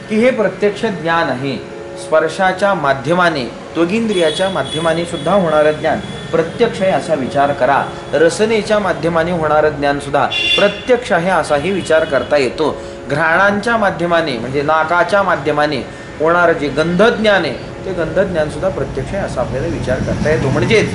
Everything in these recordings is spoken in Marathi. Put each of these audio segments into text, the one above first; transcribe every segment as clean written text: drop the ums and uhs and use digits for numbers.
की हे प्रत्यक्ष ज्ञान आहे. स्पर्शाच्या माध्यमाने, त्वगिंद्रियाच्या माध्यमाने सुद्धा होणारं ज्ञान प्रत्यक्ष आहे असा विचार करा. रसनेच्या माध्यमाने होणारं ज्ञान सुद्धा प्रत्यक्ष आहे असाही विचार करता येतो. घ्राणांच्या माध्यमाने म्हणजे नाकाच्या माध्यमाने होणारं जे गंधज्ञान आहे ते गंधज्ञान सुद्धा प्रत्यक्ष आहे असा आपल्याला विचार करता येतो. म्हणजेच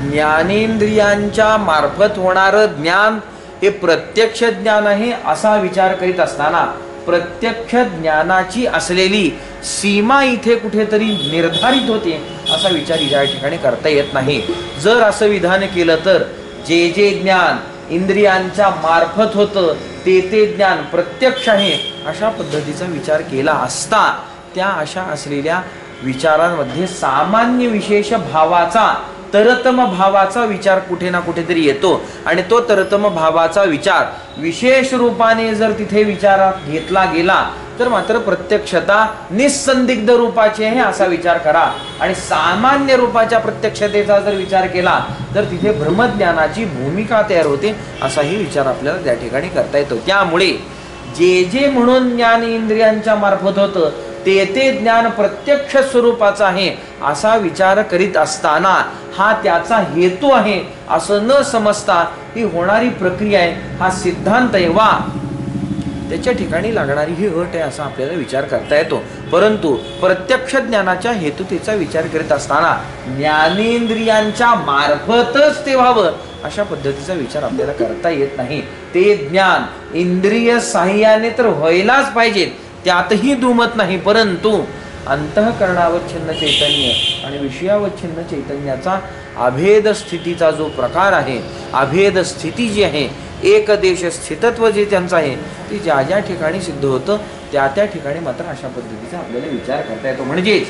ज्ञानेंद्रियांच्या मार्फत होणारं ज्ञान हे प्रत्यक्ष ज्ञान आहे असा विचार करीत असताना प्रत्यक्ष ज्ञानाची असलेली सीमा इथे कुठेतरी निर्धारित होते असा विचार या ठिकाणी करता येत नाही. जर असं विधान केलं तर जे जे ज्ञान इंद्रियांच्या मार्फत होतं ते ज्ञान प्रत्यक्ष आहे अशा पद्धतीचा विचार केला असता त्या अशा असलेल्या विचारांमध्ये सामान्य विशेष भावाचा, तरतम भावाचा विचार कुठे ना कुठेतरी येतो आणि तो तरतम भावाचा विचार विशेष रूपाने जर तिथे विचारात घेतला गेला तर मात्र प्रत्यक्षता निसंदिग्ध रूपाची आहे असा विचार करा. आणि सामान्य रूपाच्या प्रत्यक्षतेचा जर विचार केला तर तिथे ब्रह्मज्ञानाची भूमिका तयार होते असाही विचार आपल्याला त्या ठिकाणी करता येतो. त्यामुळे जे जे म्हणून ज्ञान इंद्रियांच्या मार्फत होतं ते ज्ञान प्रत्यक्ष स्वरूपाचा आहे असा विचार करीत असताना हा त्याचा हेतू आहे असं न समजता ही होणारी प्रक्रिया आहे, हा सिद्धांत आहे वा त्याच्या ठिकाणी लागणारी ही अट आहे असा आपल्याला विचार करता येतो. परंतु प्रत्यक्ष ज्ञानाच्या हेतुतेचा विचार करीत असताना ज्ञानेंद्रियांच्या मार्फतच ते व्हावं अशा पद्धतीचा विचार आपल्याला करता येत नाही. ते ज्ञान इंद्रिय साह्याने तर व्हायलाच पाहिजेत, त्यातही दुमत नाही. परंतु अंतःकरणावच्छिन्न चैतन्य आणि विषयावच्छिन्न चैतन्याचा अभेद स्थितीचा जो प्रकार आहे, अभेद स्थिती जी आहे, एक देश स्थितत्व जे त्यांचं आहे ते ज्या ज्या ठिकाणी सिद्ध होतं त्या त्या ठिकाणी मात्र अशा पद्धतीचा आपल्याला विचार करता येतो. म्हणजेच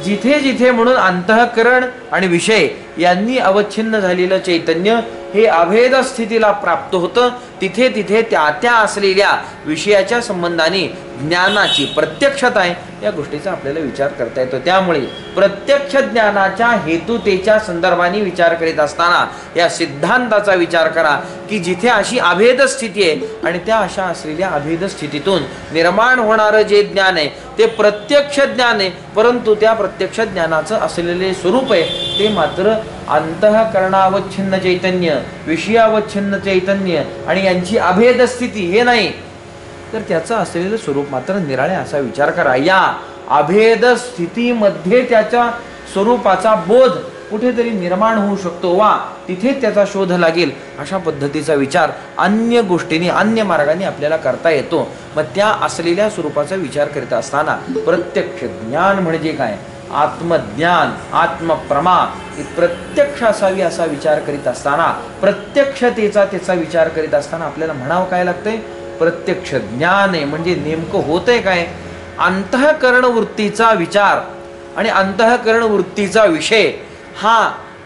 जिथे जिथे म्हणून अंतःकरण आणि विषय यांनी अवच्छिन्न झालेलं चैतन्य हे अभेद स्थितीला प्राप्त होतं तिथे तिथे त्या त्या असलेल्या विषयाच्या संबंधाने ज्ञानाची प्रत्यक्षता आहे या गोष्टीचा आपल्याला विचार करता येतो. त्यामुळे प्रत्यक्ष ज्ञानाच्या हेतुतेच्या संदर्भाने विचार करीत असताना या सिद्धांताचा विचार करा की जिथे अशी अभेद स्थिती आहे आणि त्या अशा असलेल्या अभेद स्थितीतून निर्माण होणारं जे ज्ञान आहे ते प्रत्यक्ष ज्ञान आहे, परंतु त्या प्रत्यक्ष ज्ञानाचं असलेले स्वरूप आहे ते मात्र अंतःकरणावच्छिन्न चैतन्य, विषयावच्छिन्न चैतन्य आणि यांची अभेद स्थिती हे नाही, तर त्याचं असलेलं स्वरूप मात्र निराळे असा विचार करा. या अभेद स्थितीमध्ये त्याच्या स्वरूपाचा बोध कुठेतरी निर्माण होऊ शकतो वा तिथे त्याचा शोध लागेल अशा पद्धतीचा विचार अन्य गोष्टींनी अन्य मार्गाने आपल्याला करता येतो. मग त्या असलेल्या स्वरूपाचा विचार करीत असताना प्रत्यक्ष ज्ञान म्हणजे काय, आत्मज्ञान, आत्मप्रमा ही प्रत्यक्ष असावी असा विचार करीत असताना प्रत्यक्षतेचा त्याचा विचार करीत असताना आपल्याला म्हणावं काय लागतंय, प्रत्यक्ष ज्ञान आहे म्हणजे नेमकं होतंय काय, अंतःकरण वृत्तीचा विचार आणि अंतःकरण वृत्तीचा विषय हा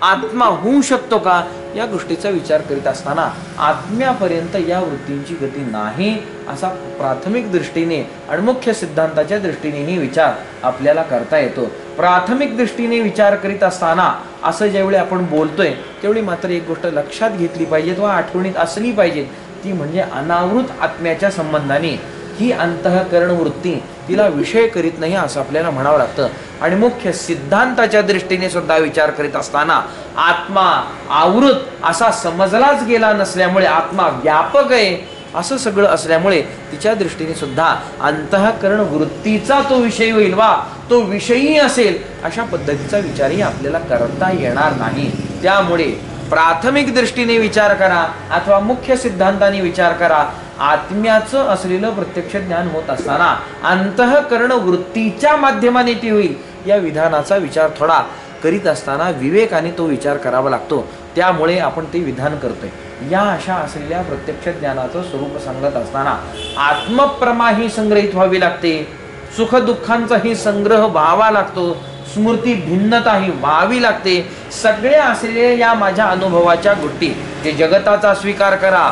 आत्मा होऊ शकतो का या गोष्टीचा विचार करीत असताना आत्म्यापर्यंत या वृत्तींची गती नाही असा प्राथमिक दृष्टीने आणि मुख्य सिद्धांताच्या दृष्टीनेही विचार आपल्याला करता येतो. प्राथमिक दृष्टीने विचार करीत असताना असं ज्यावेळी आपण बोलतोय त्यावेळी मात्र एक गोष्ट लक्षात घेतली पाहिजे वा आठवणीत असली पाहिजे, ती म्हणजे अनावृत आत्म्याच्या संबंधाने ही अंतःकरण वृत्ती तिला विषय करीत नाही असं आपल्याला म्हणावं लागतं. आणि मुख्य सिद्धांताच्या दृष्टीने सुद्धा विचार करीत असताना आत्मा आवृत असा समजलाच गेला नसल्यामुळे आत्मा व्यापक आहे असं सगळं असल्यामुळे तिच्या दृष्टीने सुद्धा अंतःकरण वृत्तीचा तो विषय होईल वा तो विषयी असेल अशा पद्धतीचा विचारही आपल्याला करता येणार नाही. त्यामुळे प्राथमिक दृष्टीने विचार करा अथवा मुख्य सिद्धांताने विचार करा, आत्म्याचं असलेलं प्रत्यक्ष ज्ञान होत असताना अंतःकरण वृत्तीच्या माध्यमाने ती होईल या विधानाचा विचार थोडा करीत असताना विवेकाने तो विचार करावा लागतो. त्यामुळे आपण ते विधान करतोय. या अशा असलेल्या प्रत्यक्ष ज्ञानाचं स्वरूप सांगत असताना आत्मप्रमा ही संग्रहित व्हावी लागते, सुखदुःखांचाही संग्रह व्हावा लागतो, स्मृती भिन्नता ही व्हावी लागते. सगळ्या असलेल्या या माझ्या अनुभवाच्या गोष्टी जे जगताचा स्वीकार करा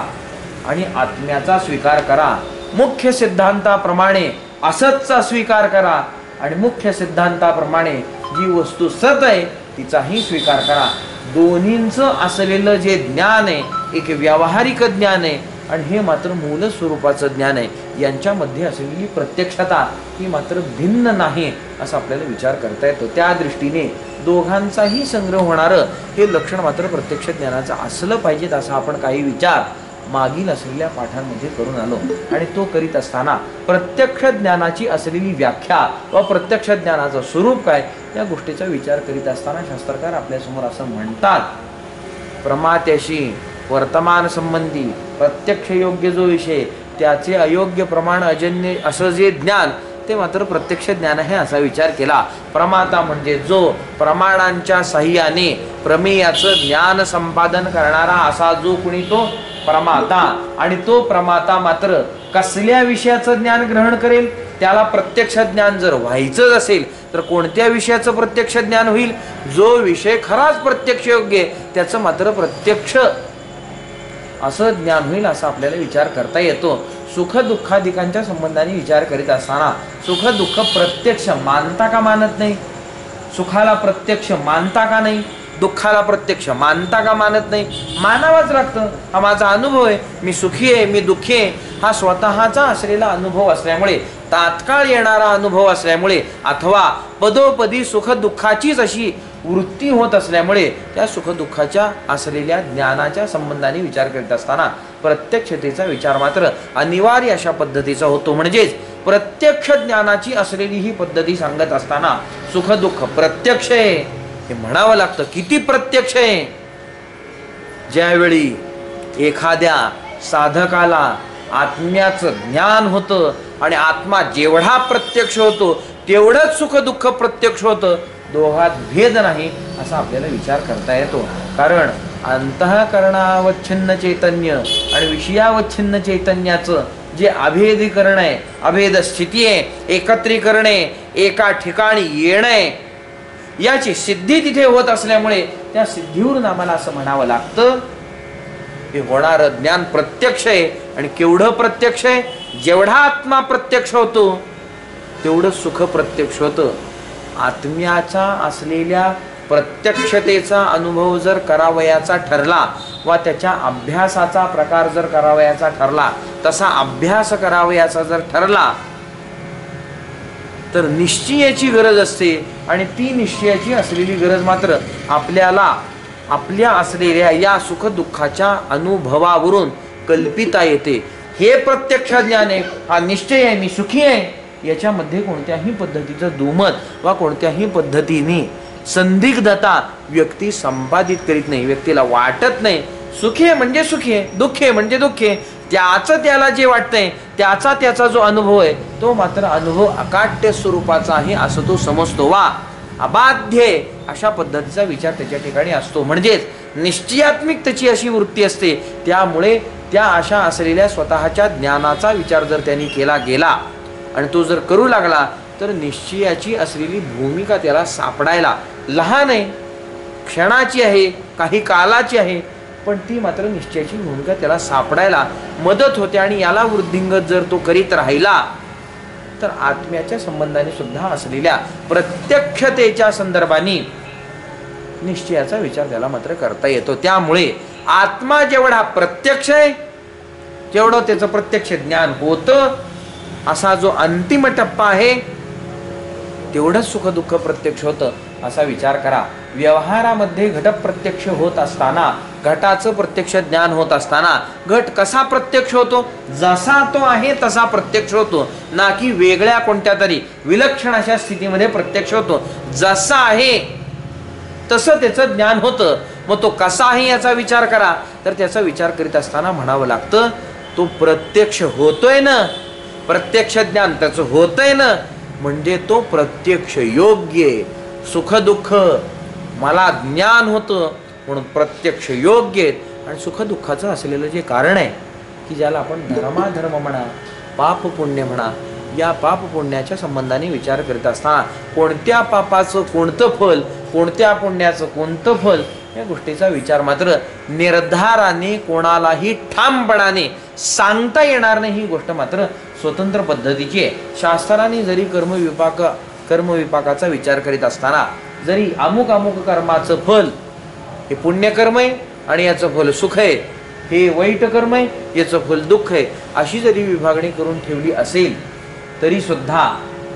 आणि आत्म्याचा स्वीकार करा, मुख्य सिद्धांताप्रमाणे असतचा स्वीकार करा आणि मुख्य सिद्धांताप्रमाणे जी वस्तू सत आहे तिचाही स्वीकार करा. दोन्हींचं असलेलं जे ज्ञान आहे एक व्यावहारिक ज्ञान आहे, आणि हे मात्र मूल स्वरूपाचं ज्ञान आहे. यांच्यामध्ये असलेली प्रत्यक्षता ही मात्र भिन्न नाही असा आपल्याला विचार करता येतो. त्या दृष्टीने दोघांचाही संग्रह होणारं हे लक्षण मात्र प्रत्यक्ष ज्ञानाचं असलं पाहिजेत असा आपण काही विचार मागील असलेल्या पाठांमध्ये करून आलो. आणि तो करीत असताना प्रत्यक्ष ज्ञानाची असलेली व्याख्या व प्रत्यक्ष ज्ञानाचं स्वरूप काय या गोष्टीचा विचार करीत असताना शास्त्रकार आपल्यासमोर असं म्हणतात, प्रमात्याशी वर्तमान संबंधी प्रत्यक्ष योग्य जो विषय त्याचे अयोग्य प्रमाण अजन्य असं जे ज्ञान ते मात्र प्रत्यक्ष ज्ञान आहे असा विचार केला. प्रमाता म्हणजे जो प्रमाणांच्या साह्याने प्रमेयाचं ज्ञान संपादन करणारा असा जो कुणी तो प्रमाता. आणि तो प्रमाता मात्र कसल्या विषयाचं ज्ञान ग्रहण करेल, त्याला प्रत्यक्ष ज्ञान जर व्हायचं असेल तर कोणत्या विषयाचं प्रत्यक्ष ज्ञान होईल, जो विषय खराच प्रत्यक्ष योग्य त्याचं मात्र प्रत्यक्ष असं ज्ञान होईल असा आपल्याला विचार करता येतो. सुख दुःखादिकांच्या संबंधाने विचार करीत असताना सुख दुःख प्रत्यक्ष मानता का मानत नाही, सुखाला प्रत्यक्ष मानता का नाही, दुःखाला प्रत्यक्ष मानता का मानत नाही, मानावंच लागतं. हा माझा अनुभव आहे, मी सुखी आहे मी दुःखी आहे, हा स्वतःचा असलेला अनुभव असल्यामुळे, तात्काळ येणारा अनुभव असल्यामुळे अथवा पदोपदी सुख दुःखाचीच अशी वृत्ती होत असल्यामुळे त्या सुख दुःखाच्या असलेल्या ज्ञानाच्या संबंधाने विचार करीत असताना प्रत्यक्षतेचा विचार मात्र अनिवार्य अशा पद्धतीचा होतो. म्हणजेच प्रत्यक्ष ज्ञानाची असलेली ही पद्धती सांगत असताना सुख दुःख प्रत्यक्ष आहे हे म्हणावं लागतं. किती प्रत्यक्ष आहे, ज्यावेळी एखाद्या साधकाला आत्म्याचं ज्ञान होतं आणि आत्मा जेवढा प्रत्यक्ष होतो तेवढंच सुख दुःख प्रत्यक्ष होतं, दोघात भेद नाही असा आपल्याला विचार करता येतो. कारण अंतःकरणावच्छिन्न चैतन्य आणि विषयावच्छिन्न चैतन्याचं जे अभेदीकरण आहे, अभेद स्थिती आहे, एकत्रीकरण आहे, एका ठिकाणी येणे, याची सिद्धी तिथे होत असल्यामुळे त्या सिद्धीवरून आम्हाला असं म्हणावं लागतं हे होणारं ज्ञान प्रत्यक्ष आहे. आणि केवढं प्रत्यक्ष आहे, जेवढा आत्मा प्रत्यक्ष होतो तेवढं सुख प्रत्यक्ष होतं. आत्म्याचा असलेल्या प्रत्यक्षतेचा अनुभव जर करावयाचा ठरला वा त्याच्या अभ्यासाचा प्रकार जर करावयाचा ठरला, तसा अभ्यास करावयाचा जर ठरला तर निश्चयाची गरज असते. आणि ती निश्चयाची असलेली गरज मात्र आपल्याला आपल्या असलेल्या या सुख दुःखाच्या अनुभवावरून कल्पिता येते. हे प्रत्यक्ष ज्ञान आहे, हा निश्चय आहे, मी सुखी आहे, याच्यामध्ये कोणत्याही पद्धतीचं दुमत वा कोणत्याही पद्धतीने संदिग्धता व्यक्ती संपादित करीत नाही. व्यक्तीला वाटत नाही सुखी आहे म्हणजे सुखी आहे, दुःखी आहे म्हणजे दुःखी आहे, त्याचं त्याला जे वाटतंय त्याचा जो अनुभव आहे तो मात्र अनुभव अकाट्य स्वरूपाचा आहे असं तो समजतो वा अबाध्य अशा पद्धतीचा विचार त्याच्या ठिकाणी असतो. म्हणजेच निश्चयात्मिक त्याची अशी वृत्ती असते. त्यामुळे त्या अशा असलेल्या स्वतःच्या ज्ञानाचा विचार जर त्यांनी केला गेला आणि तो जर करू लागला तर निश्चयाची असलेली भूमिका त्याला सापडायला लहान आहे, क्षणाची आहे, काही कालाची आहे, पण ती मात्र निश्चयाची भूमिका त्याला सापडायला मदत होते. आणि याला वृद्धिंगत जर तो करीत राहिला तर आत्म्याच्या संबंधाने सुद्धा असलेल्या प्रत्यक्षतेच्या संदर्भाने निश्चयाचा विचार त्याला मात्र करता येतो. त्यामुळे आत्मा जेवढा प्रत्यक्ष आहे जेवढं त्याचं प्रत्यक्ष ज्ञान होतं असा जो अंतिम टप्पा आहे तेवढंच सुख दुःख प्रत्यक्ष होतं असा विचार करा. व्यवहारामध्ये घट प्रत्यक्ष होत असताना, घटाचं प्रत्यक्ष ज्ञान होत असताना घट कसा प्रत्यक्ष होतो, जसा तो आहे तसा प्रत्यक्ष होतो, ना की वेगळ्या कोणत्या तरी विलक्षण अशा स्थितीमध्ये प्रत्यक्ष होतो. जसा आहे तसं त्याचं ज्ञान होतं. मग तो कसा आहे याचा विचार करा तर त्याचा विचार करीत असताना म्हणावं लागतं तो प्रत्यक्ष होतोय ना, प्रत्यक्ष ज्ञान त्याचं होतंय ना, म्हणजे तो प्रत्यक्ष योग्य. सुख दुःख मला ज्ञान होतं म्हणून प्रत्यक्ष योग्य. आणि सुख दुःखाचं असलेलं जे कारण आहे की ज्याला आपण धर्माधर्म म्हणा, पाप पुण्य म्हणा, या पाप पुण्याच्या संबंधाने विचार करीत असताना कोणत्या पापाचं कोणतं फल, कोणत्या पुण्याचं कोणतं फल या गोष्टीचा विचार मात्र निर्धाराने कोणालाही ठामपणाने सांगता येणार नाही. ही गोष्ट मात्र स्वतंत्र पद्धतीची आहे. शास्त्राने जरी कर्मविपाकाचा विचार करीत असताना जरी अमुक अमुक कर्माचं फल हे पुण्यकर्म आहे आणि याचं फल सुख आहे हे वाईट कर्म आहे, याचं फल दुःख आहे, अशी जरी विभागणी करून ठेवली असेल तरी सुद्धा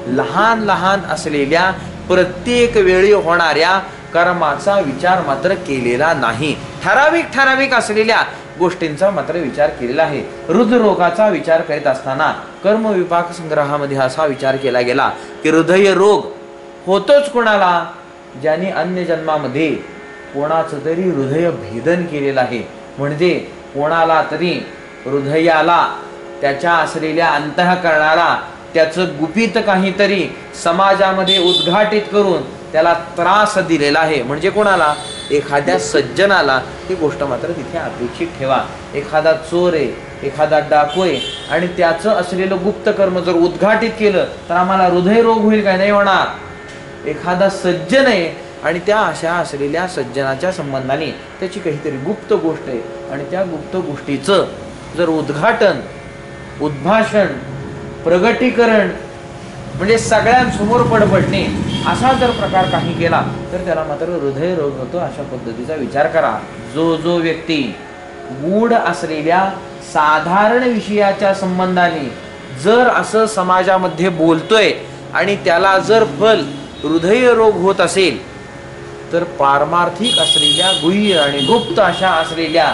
लहान लहान असलेल्या प्रत्येक वेळी होणाऱ्या कर्माचा विचार मात्र केलेला नाही. ठराविक असलेल्या गोष्टींचा मात्र विचार केलेला आहे. हृदरोगाचा विचार करीत असताना कर्मविपाक संग्रहामध्ये असा विचार केला गेला की हृदय रोग होतोच कोणाला, ज्याने अन्य जन्मामध्ये कोणाचं तरी हृदय भेदन केलेलं आहे. म्हणजे कोणाला तरी हृदयाला, त्याच्या असलेल्या अंतःकरणाला त्याचं गुपित काहीतरी समाजामध्ये उद्घाटित करून त्याला त्रास दिलेला आहे. म्हणजे कोणाला, एखाद्या सज्जनाला. ही गोष्ट मात्र तिथे अपेक्षित ठेवा. एखादा चोर आहे, एखादा डाकू आहे आणि त्याचं असलेलं गुप्त कर्म जर उद्घाटित केलं तर आम्हाला हृदयरोग होईल काय? नाही होणार. एखादा सज्जन आहे आणि त्या अशा असलेल्या सज्जनाच्या संबंधाने त्याची काहीतरी गुप्त गोष्ट आहे आणि त्या गुप्त गोष्टीचं जर उद्घाटन, उद्भाषण, प्रगटीकरण म्हणजे सगळ्यांसमोर पडपडणे असा जर प्रकार काही केला तर त्याला मात्र हृदयरोग होतो. अशा पद्धतीचा विचार करा. जो व्यक्ती गूढ असलेल्या साधारण विषयाच्या संबंधाने जर असं समाजामध्ये बोलतोय आणि त्याला जर फल हृदयरोग होत असेल तर पारमार्थिक असलेल्या गुह्य आणि गुप्त अशा असलेल्या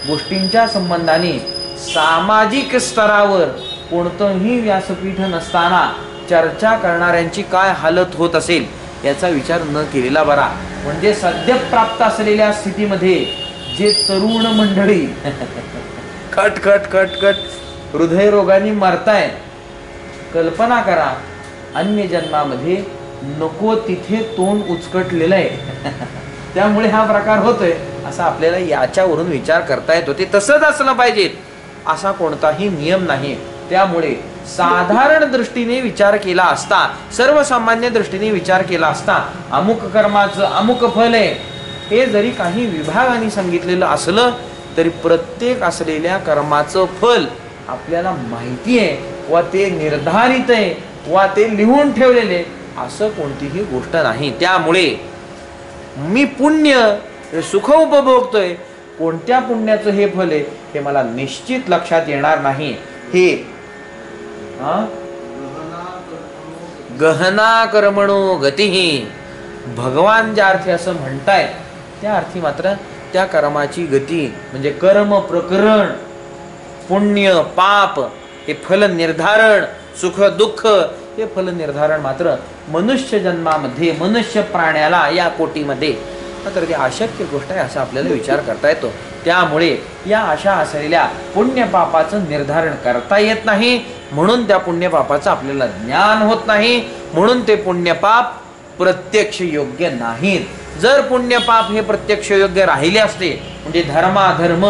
गोष्टींच्या संबंधाने सामाजिक स्तरावर कोणतंही व्यासपीठ नसताना चर्चा करणाऱ्यांची काय हालत होत असेल याचा विचार न केलेला बरा. म्हणजे सद्य प्राप्त असलेल्या स्थितीमध्ये जे तरुण मंडळी खट खट खट खट हृदयरोगाने मरताय, कल्पना करा अन्य जन्मामध्ये नको तिथे तोंड उचकटलेलं आहे त्यामुळे हा प्रकार होतोय असा आपल्याला याच्यावरून विचार करता येतो. ते तसंच असलं पाहिजे असा कोणताही नियम नाही. त्यामुळे साधारण दृष्टीने विचार केला असता, सर्वसामान्य दृष्टीने विचार केला असता अमुक कर्माचं अमुक फल आहे हे जरी काही विभागाने सांगितलेलं असलं तरी प्रत्येक असलेल्या कर्माचं फल आपल्याला माहिती आहे वा ते निर्धारित आहे वा ते लिहून ठेवलेले असं कोणतीही गोष्ट नाही. त्यामुळे मी पुण्य सुख उपभोगतोय, कोणत्या पुण्याचं हे फल आहे हे मला निश्चित लक्षात येणार नाही. हे गहना कर्मणो गतिही, भगवान ज्या अर्थी असं म्हणतायत त्या अर्थी मात्र त्या कर्माची गती म्हणजे कर्म प्रकरण, पुण्य पाप हे फल निर्धारण, सुख दुःख हे फल निर्धारण मात्र मनुष्य जन्मामध्ये मनुष्य प्राण्याला या कोटीमध्ये मात्र ती अशक्य गोष्ट आहे असं आपल्याला विचार करता येतो. त्यामुळे या अशा असलेल्या पुण्य पापाचं निर्धारण करता येत नाही, म्हणून त्या पुण्य पापाचं आपल्याला ज्ञान होत नाही, म्हणून ते पुण्य पाप प्रत्यक्ष योग्य नाहीत. जर पुण्य पाप हे प्रत्यक्ष योग्य राहिले असते म्हणजे धर्माधर्म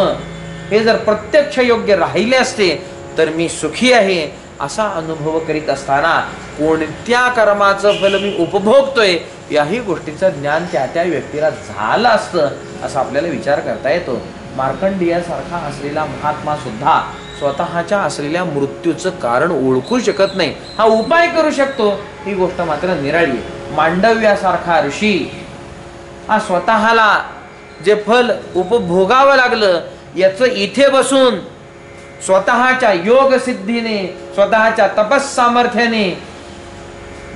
हे जर प्रत्यक्ष योग्य राहिले असते तर मी सुखी आहे असा अनुभव करीत असताना कोणत्या कर्माचं फल मी उपभोगतोय याही गोष्टीचं ज्ञान त्या त्या व्यक्तीला झालं असतं असं आपल्याला विचार करता येतो. मार्कंडेयासारखा असलेला महात्मा सुद्धा स्वतःच्या असलेल्या मृत्यूचं कारण ओळखू शकत नाही. हा उपाय करू शकतो ही गोष्ट मात्र निराळी आहे. मांडव्यासारखा ऋषी हा स्वतःला जे फल उपभोगावं लागलं याचं इथे बसून स्वतःच्या योग सिद्धीने स्वतःच्या तपस सामर्थ्याने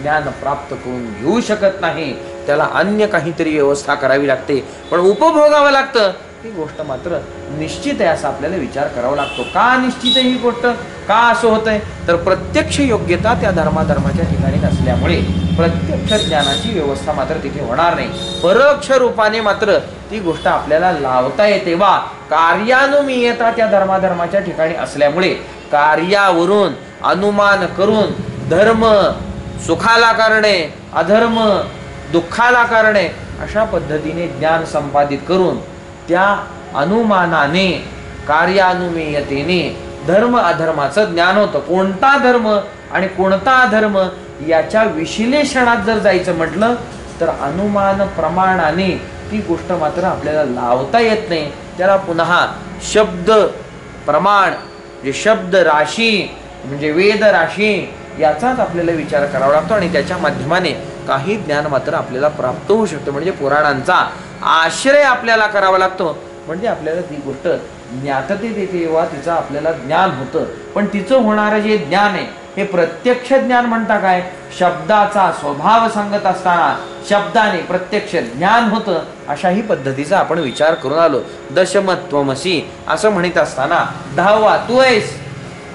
ज्ञान प्राप्त करून घेऊ शकत नाही. त्याला अन्य काहीतरी व्यवस्था करावी लागते, पण उपभोगावं लागतं ही गोष्ट मात्र निश्चित आहे असा आपल्याला विचार करावा लागतो. का निश्चित आहे ही गोष्ट? का असं होतंय तर प्रत्यक्ष योग्यता त्या धर्माधर्माच्या ठिकाणी नसल्यामुळे प्रत्यक्ष ज्ञानाची व्यवस्था मात्र तिथे होणार नाही. परोक्ष रूपाने मात्र ती गोष्ट आपल्याला लावता येते वा कार्यानुमीयता त्या धर्माधर्माच्या ठिकाणी असल्यामुळे कार्यावरून अनुमान करून धर्म सुखाला करणे, अधर्म दुःखाला करणे अशा पद्धतीने ज्ञान संपादित करून त्या अनुमानाने कार्यानुमेयतेने धर्म अधर्माचं ज्ञान होतं. कोणता धर्म आणि कोणता अधर्म याच्या विश्लेषणात जर जायचं म्हटलं तर अनुमान प्रमाणाने ती गोष्ट मात्र आपल्याला लावता येत नाही. त्याला पुन्हा शब्द प्रमाण जे शब्द राशी म्हणजे वेद राशी याचाच आपल्याला विचार करावा लागतो आणि त्याच्या माध्यमाने काही ज्ञान मात्र आपल्याला प्राप्त होऊ शकतं. म्हणजे पुराणांचा आश्रय आपल्याला करावा लागतो म्हणजे आपल्याला ती गोष्ट ज्ञाततेत येते तेव्हा तिचं आपल्याला ज्ञान होतं. पण तिचं होणारं जे ज्ञान आहे हे प्रत्यक्ष ज्ञान म्हणता काय? शब्दाचा स्वभाव सांगत असताना शब्दाने प्रत्यक्ष ज्ञान होतं, अशाही पद्धतीचा आपण विचार करून आलो. दशमत्वमसी असं म्हणत असताना 10वा तू आहेस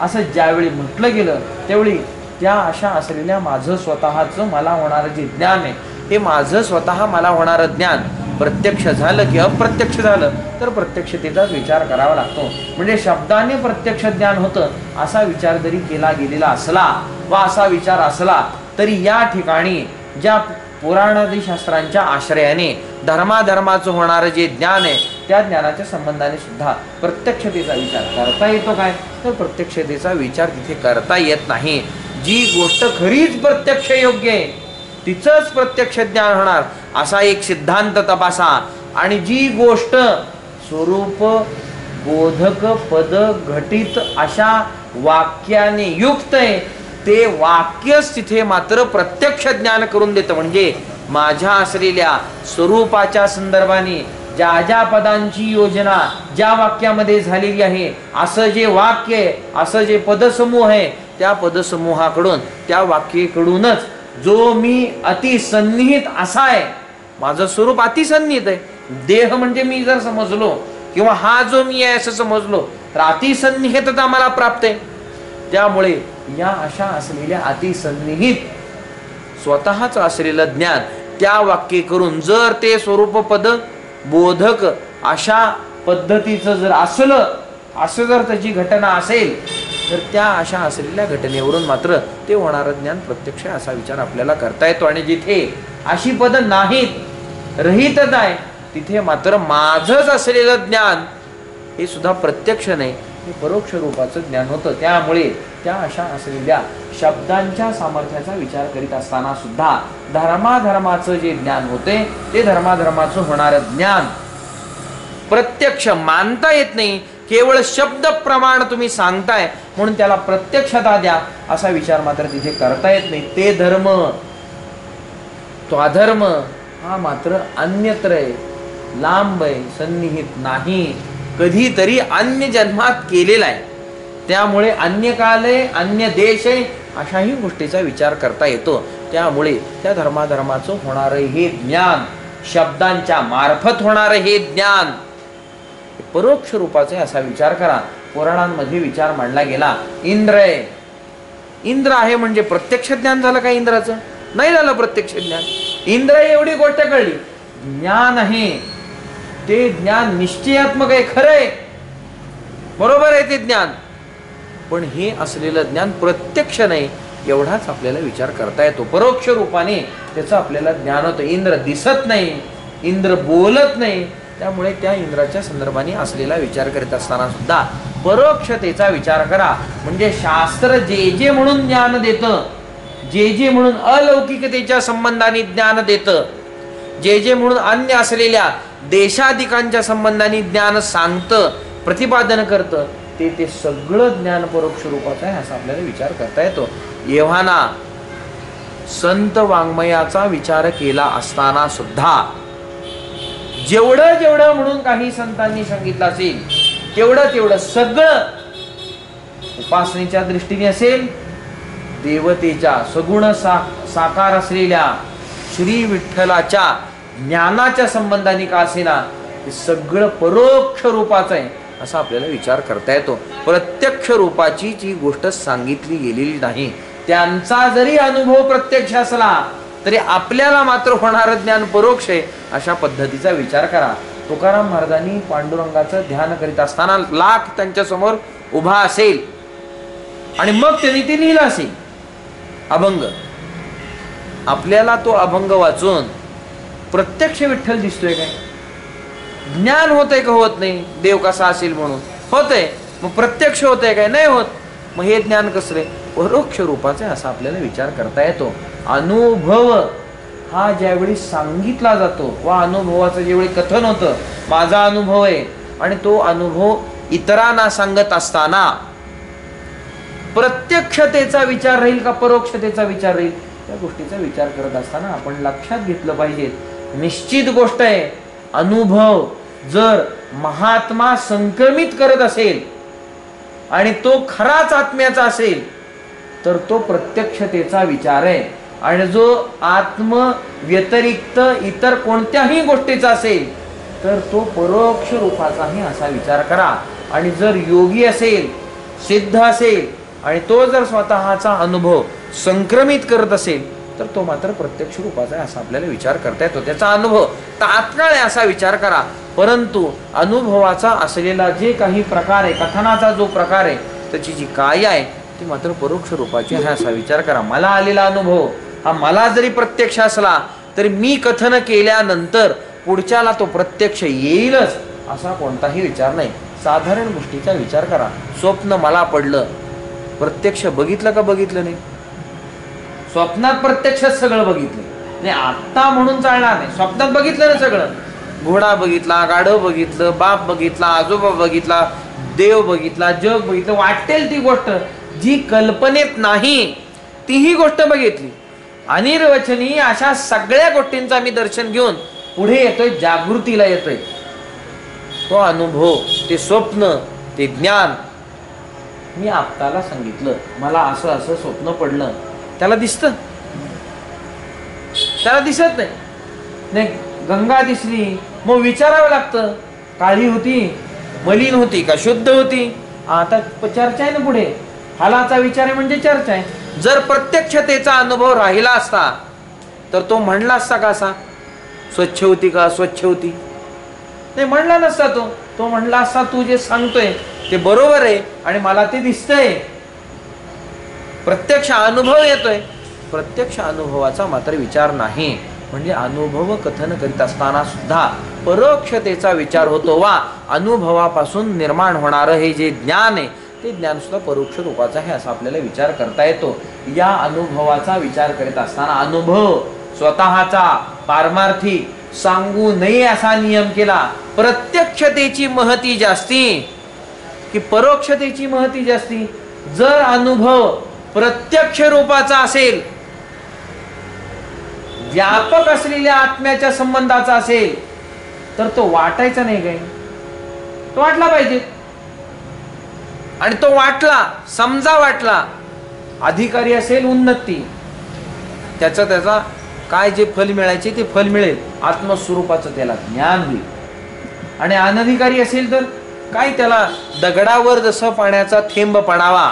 असं ज्यावेळी म्हटलं गेलं त्यावेळी त्या अशा असलेल्या माझं स्वतःचं मला होणारं जे ज्ञान आहे हे माझं स्वतः मला होणारं ज्ञान प्रत्यक्ष झालं की अप्रत्यक्ष झालं तर प्रत्यक्षतेचाच विचार करावा लागतो. म्हणजे शब्दाने प्रत्यक्ष ज्ञान होतं असा विचार जरी केला गेलेला असला वा असा विचार असला तरी या ठिकाणी ज्या पुराणादी शास्त्रांच्या आश्रयाने धर्माधर्माचं होणारं जे ज्ञान आहे त्या ज्ञानाच्या संबंधाने सुद्धा प्रत्यक्षतेचा विचार करता येतो काय? तर प्रत्यक्षतेचा विचार तिथे करता येत नाही. जी गोष्ट खरीच प्रत्यक्ष योग्य आहे तिचंच प्रत्यक्ष ज्ञान होणार असा एक सिद्धांत तपासा. आणि जी गोष्ट स्वरूप बोधक पद घटित अशा वाक्याने युक्त आहे ते वाक्यच तिथे मात्र प्रत्यक्ष ज्ञान करून देतं. म्हणजे माझ्या असलेल्या स्वरूपाच्या संदर्भाने ज्या ज्या पदांची योजना ज्या वाक्यामध्ये झालेली आहे असं जे वाक्य आहे असं जे पदसमूह आहे त्या पदसमूहाकडून त्या वाक्याकडूनच जो मी अतिसन्निहित असा आहे, माझं स्वरूप अतिसन्निहित आहे. देह म्हणजे मी जर समजलो किंवा हा जो मी आहे असं समजलो तर अतिसन्निहितता मला प्राप्त आहे. त्यामुळे या अशा असलेल्या अतिसन्निहित स्वतःच असलेलं ज्ञान त्या वाक्य करून जर ते स्वरूप पद बोधक अशा पद्धतीचं जर असलं असं जर त्याची घटना असेल तर त्या अशा असलेल्या घटनेवरून मात्र ते होणारं ज्ञान प्रत्यक्ष असा विचार आपल्याला करता येतो. आणि जिथे अशी पद नाहीत रहितच आहे तिथे मात्र माझंच असलेलं ज्ञान हे सुद्धा प्रत्यक्ष नाही हे परोक्ष रूपाचं ज्ञान होतं. त्यामुळे त्या अशा असलेल्या शब्दांच्या सामर्थ्याचा विचार करीत असताना सुद्धा धर्माधर्माचं जे ज्ञान होते ते धर्माधर्माचं होणारं ज्ञान प्रत्यक्ष मानता येत नाही. केवळ शब्द प्रमाण तुम्ही सांगताय म्हणून त्याला प्रत्यक्षता द्या असा विचार मात्र तिथे करता येत नाही. ते धर्म तो अधर्म हा मात्र अन्यत्र आहे, लांब आहे, सन्निहित नाही, कधीतरी अन्य जन्मात केलेला आहे. त्यामुळे अन्य काल आहे, अन्य देश आहे अशाही गोष्टीचा विचार करता येतो. त्यामुळे त्या धर्माधर्माचं होणारं हे ज्ञान शब्दांच्या मार्फत होणारं हे ज्ञान परोक्ष रूपाचे असा विचार करा. पुराणांमध्ये विचार मांडला गेला इंद्र आहे, इंद्र आहे म्हणजे प्रत्यक्ष ज्ञान झालं का? इंद्राचं नाही झालं प्रत्यक्ष ज्ञान. इंद्र एवढी गोष्ट कळली, ज्ञान आहे ते ज्ञान निश्चयात्मक आहे, खरं आहे, बरोबर आहे ते ज्ञान, पण हे असलेलं ज्ञान प्रत्यक्ष नाही एवढाच आपल्याला विचार करता येतो. परोक्ष रूपाने त्याचं आपल्याला ज्ञान होतं. इंद्र दिसत नाही, इंद्र बोलत नाही, त्यामुळे त्या इंद्राच्या संदर्भाने असलेला विचार करीत असताना सुद्धा परोक्षतेचा विचार करा. म्हणजे शास्त्र जे जे म्हणून ज्ञान देतं, जे जे म्हणून अलौकिकतेच्या संबंधाने ज्ञान देतं, जे जे म्हणून अन्य असलेल्या देशाधिकांच्या संबंधाने ज्ञान सांगतं, प्रतिपादन करतं, ते ते सगळं ज्ञान परोक्ष रूपाचं आहे असा आपल्याला विचार करता येतो. एव्हाना संत वाङ्मयाचा विचार केला असताना सुद्धा जेवढं जेवढं म्हणून काही संतांनी सांगितलं असेल तेवढं तेवढं सगळं उपासनेच्या दृष्टीने असेल, देवतेच्या सगुण साकार असलेल्या श्री विठ्ठलाच्या ज्ञानाच्या संबंधाने का असेना हे सगळं परोक्ष रूपाचं आहे असा आपल्याला विचार करता येतो. प्रत्यक्ष रूपाची जी गोष्ट सांगितली गेलेली नाही, त्यांचा जरी अनुभव प्रत्यक्ष असला तरी आपल्याला मात्र होणारं ज्ञान परोक्ष आहे अशा पद्धतीचा विचार करा. तुकाराम महाराजांनी पांडुरंगाचं ध्यान करीत असताना लाख त्यांच्या समोर उभा असेल आणि मग त्यांनी ते लिहिलं असेल अभंग. आपल्याला तो अभंग वाचून प्रत्यक्ष विठ्ठल दिसतोय काय? ज्ञान होतंय का? होत नाही. देव कसा असेल म्हणून होतंय, मग प्रत्यक्ष होतंय काय? नाही होत. मग हे ज्ञान कसले? परोक्ष रूपाचे असा आपल्याला विचार करता येतो. अनुभव हा ज्यावेळी सांगितला जातो वा अनुभवाचं ज्यावेळी कथन होतं, माझा अनुभव आहे, आणि तो अनुभव इतरांना सांगत असताना प्रत्यक्षतेचा विचार राहील का परोक्षतेचा विचार राहील? त्या गोष्टीचा विचार करत असताना आपण लक्षात घेतलं पाहिजे, निश्चित गोष्ट आहे अनुभव जर महात्मा संक्रमित करत असेल आणि तो खराच आत्म्याचा असेल तर तो प्रत्यक्षतेचा विचार आहे, आणि जो आत्म व्यतिरिक्त इतर कोणत्याही गोष्टीचा असेल तर तो परोक्ष रूपाचाही असा विचार करा. आणि जर योगी असेल, सिद्ध असेल आणि तो जर स्वतःचा अनुभव संक्रमित करत असेल तर तो मात्र प्रत्यक्ष रूपाचा आहे असा आपल्याला विचार करता येतो. त्याचा अनुभव तात्काळ आहे असा विचार करा. परंतु अनुभवाचा असलेला जे काही प्रकार आहे, कथनाचा जो प्रकार आहे, त्याची जी काय आहे ती मात्र परोक्ष रूपाची आहे असा विचार करा. मला आलेला अनुभव हा मला जरी प्रत्यक्ष असला तरी मी कथन केल्यानंतर पुढच्याला तो प्रत्यक्ष येईलच असा कोणताही विचार नाही. साधारण गोष्टीचा विचार करा. स्वप्न मला पडलं, प्रत्यक्ष बघितलं का बघितलं नाही? स्वप्नात प्रत्यक्ष सगळं बघितलं नाही, आत्ता म्हणून चालणार नाही. स्वप्नात बघितलं ना सगळं, घोडा बघितला, गाढव बघितलं, बाप बघितला, आजोबा बघितला, देव बघितला, जग बघितलं. वाटेल ती गोष्ट जी कल्पनेत नाही तीही गोष्ट बघितली. अनिर्वचनीय अशा सगळ्या गोष्टींचा मी दर्शन घेऊन पुढे येतोय, जागृतीला येतोय. तो अनुभव, ते स्वप्न, ते ज्ञान मी आपल्याला सांगितलं. मला असं असं स्वप्न पडलं, त्याला दिसतं? त्याला दिसत नाही. नाही, गंगा दिसली मग विचारावं लागतं, काळी होती, मलिन होती का शुद्ध होती? आता चर्चा आहे ना पुढे, हालाचा विचार आहे म्हणजे चर्चा आहे. जर प्रत्यक्षतेचा अनुभव राहिला असता तर तो म्हणला असता का असा स्वच्छ होती का स्वच्छ होती? नाही, म्हणला नसता. तो म्हणला असता तू जे सांगतोय ते बरोबर आहे आणि मला ते दिसतंय, प्रत्यक्ष अनुभव येतोय. प्रत्यक्ष अनुभवाचा मात्र विचार नाही. म्हणजे अनुभव कथन करीत असताना सुद्धा परोक्षतेचा विचार होतो, वा अनुभवापासून निर्माण होणारं हे जे ज्ञान आहे ते ज्ञान सुद्धा परोक्ष रूपाचा आहे असा आपल्याला विचार करता येतो. या अनुभवाचा विचार करीत असताना अनुभव स्वतःचा पारमार्थिक सांगू नये असा नियम केला. प्रत्यक्षतेची महती जास्ती की परोक्षतेची महती जास्ती? जर अनुभव प्रत्यक्ष रूपाचा असेल, व्यापक असलेल्या आत्म्याच्या संबंधाचा असेल तर तो वाटायचा नाही काय? तो वाटला पाहिजे. आणि तो वाटला, समजा वाटला, अधिकारी असेल उन्नती, त्याचा काय जे फल मिळायचे ते फल मिळेल, आत्मस्वरूपाचं त्याला ज्ञान होईल. आणि अनधिकारी असेल तर काय, त्याला दगडावर जसं पाण्याचा थेंब पडावा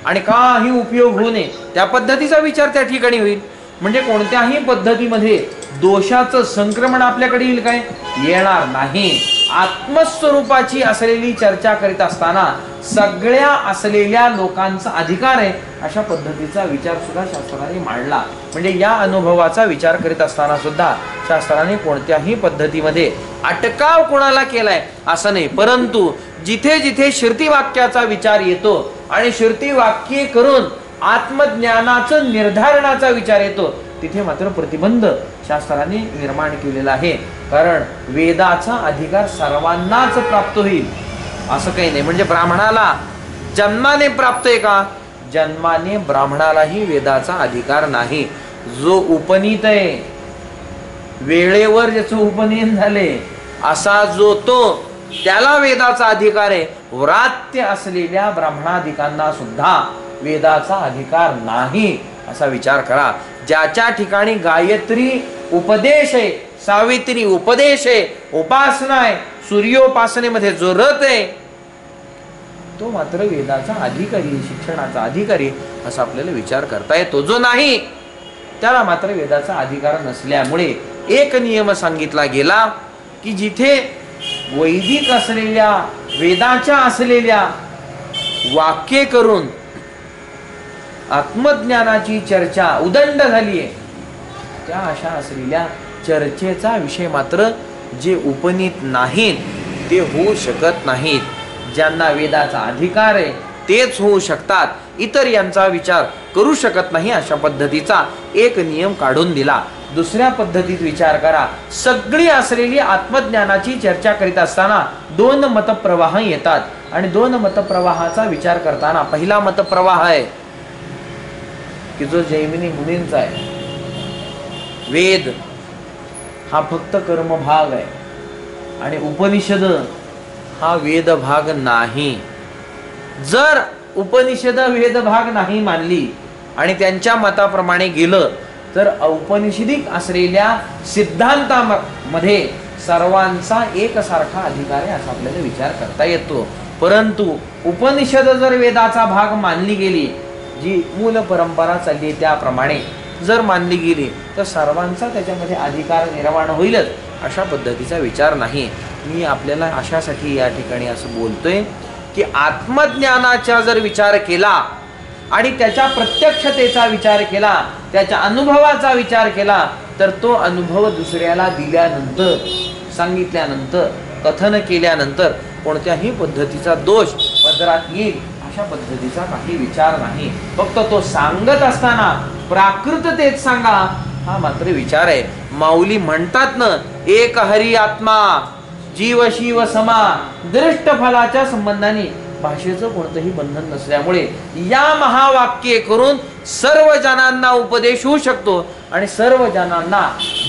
आणि काही उपयोग होऊ नये त्या पद्धतीचा विचार त्या ठिकाणी होईल. म्हणजे कोणत्याही पद्धतीमध्ये दोषाचं संक्रमण आपल्याकडे येईल काय? येणार नाही. आत्मस्वरूपाची असलेली चर्चा करीत असताना सगळ्या असलेल्या लोकांचा अधिकार आहे अशा पद्धतीचा विचार सुद्धा शास्त्राने मांडला. म्हणजे या अनुभवाचा विचार करीत असताना सुद्धा शास्त्राने कोणत्याही पद्धतीमध्ये अटकाव कोणाला केलाय असं नाही. परंतु जिथे जिथे श्रुती वाक्याचा विचार येतो आणि श्रुती वाक्ये करून आत्मज्ञानाचं निर्धारणाचा विचार येतो तिथे मात्र प्रतिबंध शास्त्राने निर्माण केलेला आहे. कारण वेदाचा अधिकार सर्वांनाच प्राप्त होईल असं काही नाही. म्हणजे ब्राह्मणाला जन्माने प्राप्त आहे का? जन्माने ब्राह्मणालाही वेदाचा अधिकार नाही. जो उपनीत आहे, वेळेवर ज्याचं उपनयन झाले असा जो तो, त्याला वेदाचा अधिकार आहे. व्रात्य असलेल्या ब्राह्मणाधिकांना सुद्धा वेदाचा अधिकार नाही असा विचार करा. ज्याच्या ठिकाणी गायत्री उपदेश आहे, सावित्री उपदेश आहे, उपासना आहे, सूर्योपासनेमध्ये जो रत आहे तो मात्र वेदाचा अधिकारी, शिक्षणाचा अधिकारी असा आपल्याला विचार करता येतो. जो नाही त्याला मात्र वेदाचा अधिकार नसल्यामुळे एक नियम सांगितला गेला की जिथे वैदिक असलेल्या वेदाच्या असलेल्या वाक्ये करून आत्मज्ञानाची चर्चा उदंड झाली आहे त्या अशा असलेल्या चर्चेचा विषय मात्र जे उपनीत नाहीत ते होऊ शकत नाहीत. ज्यांना वेदाचा अधिकार आहे तेच होऊ शकतात, इतर यांचा विचार करू शकत नाही अशा पद्धतीचा एक नियम काढून दिला. दुसऱ्या पद्धतीत विचार करा. सगळी असलेली आत्मज्ञानाची चर्चा करीत असताना दोन मतप्रवाह येतात आणि दोन मतप्रवाहाचा विचार करताना पहिला मतप्रवाह आहे की जो जैमिनी मुनींचा आहे. वेद हा फक्त कर्मभाग आहे, आणि उपनिषद हा वेद भाग नाही. जर उपनिषद वेद भाग नाही मानली आणि त्यांच्या मताप्रमाणे गेलं तर औपनिषदिक असलेल्या सिद्धांतामध्ये सर्वांचा एकसारखा अधिकार आहे असा आपल्याला विचार करता येतो. परंतु उपनिषद जर वेदाचा भाग मानली गेली, जी मूल परंपरा चालली त्याप्रमाणे जर मानली गेली तर सर्वांचा त्याच्यामध्ये अधिकार निर्माण होईलच अशा पद्धतीचा विचार नाही. मी आपल्याला अशासाठी या ठिकाणी असं बोलतोय की आत्मज्ञानाचा जर विचार केला आणि त्याच्या प्रत्यक्षतेचा विचार केला, त्याच्या अनुभवाचा विचार केला तर तो अनुभव दुसऱ्याला दिल्यानंतर, सांगितल्यानंतर, कथन केल्यानंतर कोणत्याही पद्धतीचा दोष पदरात येईल अशा पद्धतीचा काही विचार नाही. फक्त तो सांगत असताना प्राकृततेत सांगा हा मात्र विचार आहे. माऊली म्हणतात ना, एक हरी आत्मा जीव शिव समा. दृष्ट फलाच्या संबंधाने भाषेचं कोणतंही बंधन नसल्यामुळे या महावाक्ये करून सर्व जनांना उपदेश होऊ शकतो आणि सर्व जनांना